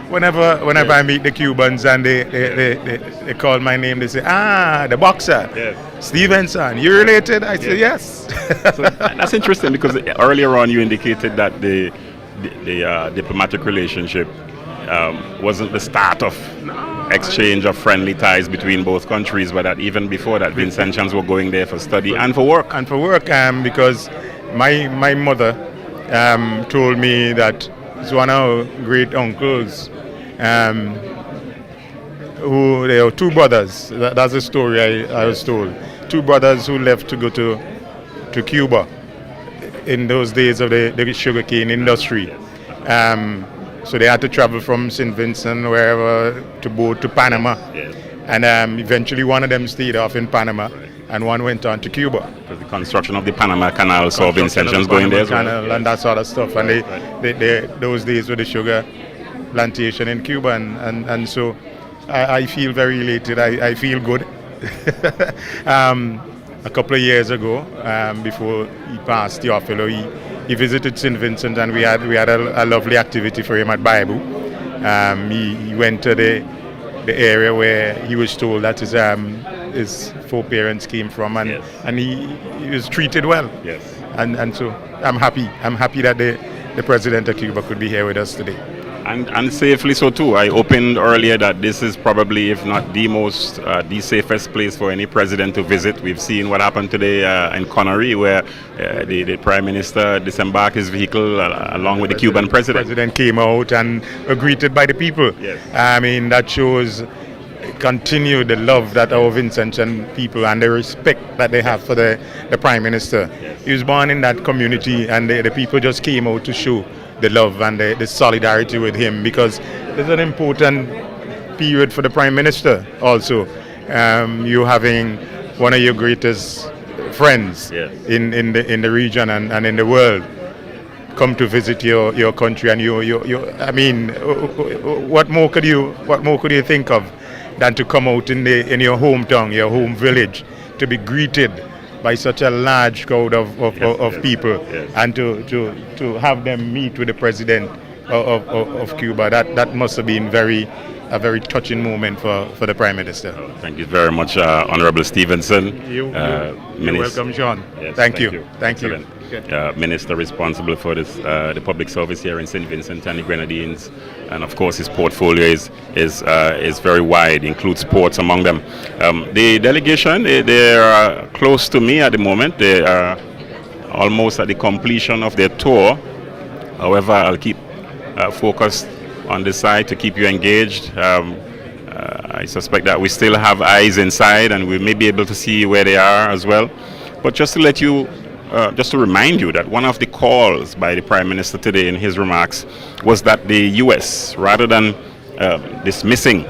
whenever I meet the Cubans and they call my name, they say, the boxer, yes, Stevenson, you related? I say yes. So that's interesting, because earlier on you indicated that the diplomatic relationship wasn't the start of exchange of friendly ties between both countries, but that even before that, Vincentians were going there for study and for work. Because my mother told me that it's one of our great uncles who there are two brothers. That's a story I was told. Two brothers who left to go to Cuba in those days of the sugarcane industry. So they had to travel from St. Vincent, wherever, to boat to Panama. Yes. And eventually one of them stayed off in Panama, right, and one went on to Cuba. Because the construction of the Panama Canal saw Vincentians going there as well. And that sort of stuff. And those days were the sugar plantation in Cuba. And so I feel very elated. I feel good. A couple of years ago, before he passed, Teofilo, he visited St. Vincent, and we had a lovely activity for him at Bible. He went to the area where he was told that his four parents came from, and yes, and he was treated well. Yes. And so I'm happy that the president of Cuba could be here with us today. And safely so too. I opened earlier that this is probably, if not the safest place for any president to visit. We've seen what happened today in Connery, where the Prime Minister disembarked his vehicle along with the Cuban president. The president came out and greeted by the people. Yes. I mean, that shows continue the love that our Vincentian people and the respect that they have for the Prime Minister. Yes. He was born in that community, and the people just came out to show the love and the solidarity with him, because it's an important period for the Prime Minister also. You having one of your greatest friends, yes, in the region and in the world come to visit your country, and you I mean, what more could you think of than to come out in your hometown, your home village, to be greeted by such a large crowd of people, yes, and to have them meet with the president of Cuba. That must have been a very touching moment for the Prime Minister. Thank you very much, Honorable Stevenson. You're welcome, Sean. Yes, Thank you. Minister responsible for this, the public service here in St. Vincent and the Grenadines, and of course his portfolio is very wide, includes sports among them. The delegation, they are close to me at the moment. They are almost at the completion of their tour. However, I'll keep focused on this side to keep you engaged. I suspect that we still have eyes inside, and we may be able to see where they are as well. But just to let you, just to remind you that one of the calls by the Prime Minister today in his remarks was that the U.S., rather than dismissing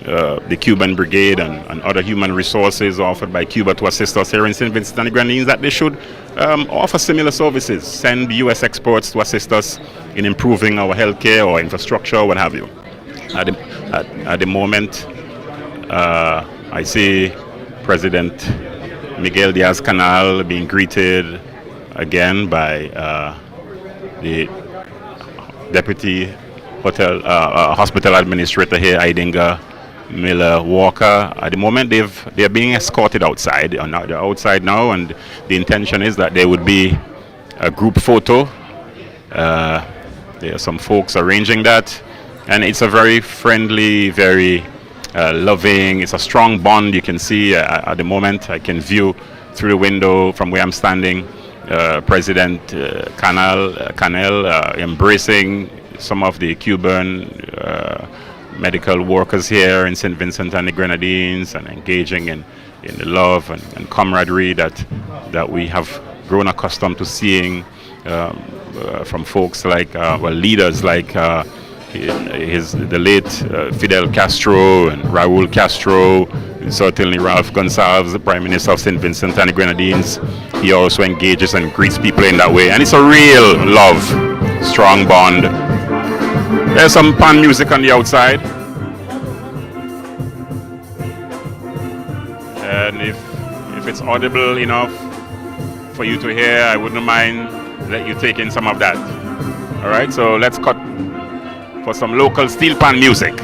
the Cuban Brigade and other human resources offered by Cuba to assist us here in St. Vincent and the Grenadines, that they should offer similar services, send U.S. experts to assist us in improving our healthcare or infrastructure or what have you. At the moment, I see President Miguel Diaz-Canel being greeted again by the Deputy Hospital Administrator here, Idinga Miller Walker. At the moment, they're being escorted outside. They're outside now, and the intention is that there would be a group photo. There are some folks arranging that, and it's a very friendly, very loving. It's a strong bond. You can see at the moment. I can view through the window from where I'm standing. President Canel embracing some of the Cuban medical workers here in St. Vincent and the Grenadines, and engaging in the love and camaraderie that we have grown accustomed to seeing from folks like, leaders like the late Fidel Castro and Raul Castro, certainly Ralph Gonsalves, the Prime Minister of St. Vincent and the Grenadines. He also engages and greets people in that way, and it's a real love, strong bond. There's some pan music on the outside, and if it's audible enough for you to hear, I wouldn't mind let you take in some of that. All right, so let's cut for some local steel pan music.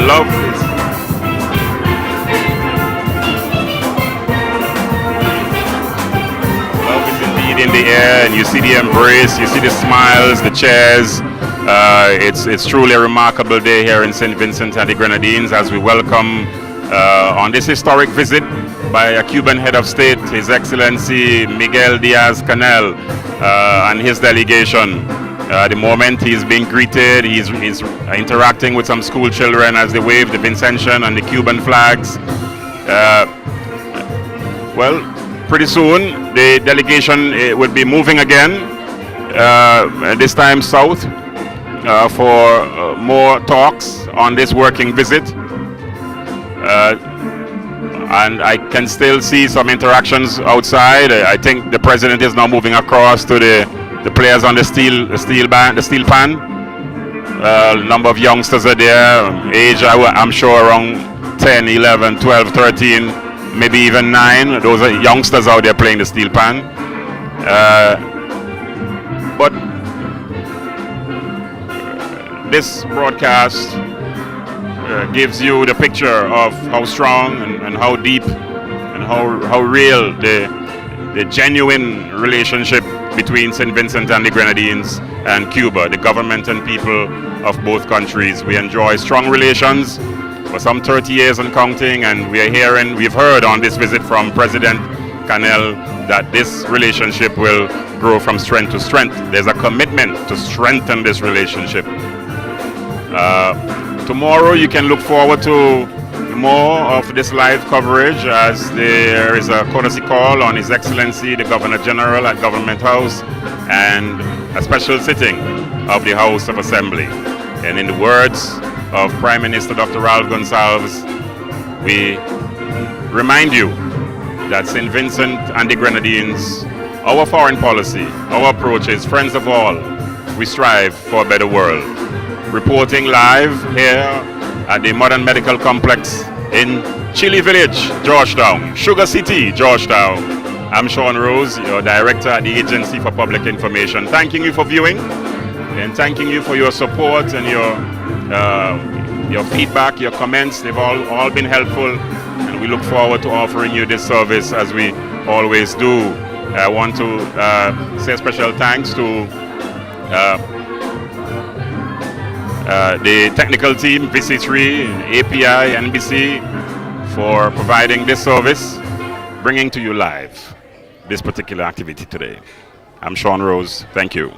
Love is indeed in the air, and you see the embrace, you see the smiles, the cheers. It's truly a remarkable day here in St. Vincent and the Grenadines as we welcome on this historic visit by a Cuban head of state, His Excellency Miguel Diaz-Canel, and his delegation. At the moment he's being greeted, he's interacting with some school children as they wave the Vincentian and the Cuban flags. Well, pretty soon the delegation will be moving again, this time south, for more talks on this working visit. And I can still see some interactions outside. I think the president is now moving across to the players on the steel pan. Number of youngsters are there, age I'm sure around 10, 11, 12, 13. maybe even 9. Those are youngsters out there playing the steel pan. But this broadcast gives you the picture of how strong and how deep and how real the genuine relationship between St. Vincent and the Grenadines and Cuba, the government and people of both countries. We enjoy strong relations for some 30 years and counting, and we've heard on this visit from President Canel that this relationship will grow from strength to strength. There's a commitment to strengthen this relationship. Tomorrow you can look forward to more of this live coverage, as there is a courtesy call on His Excellency the Governor General at Government House and a special sitting of the House of Assembly. And in the words of Prime Minister Dr. Ralph Gonsalves, we remind you that St. Vincent and the Grenadines, our foreign policy, our approach is friends of all. We strive for a better world. Reporting live here at the Modern Medical Complex in Chile Village, Georgetown, Sugar City, Georgetown. I'm Sean Rose, your director at the Agency for Public Information. Thanking you for viewing and thanking you for your support and your feedback, your comments. They've all been helpful, and we look forward to offering you this service as we always do. I want to say a special thanks to the technical team, VC3, API, NBC, for providing this service, bringing to you live this particular activity today. I'm Sean Rose. Thank you.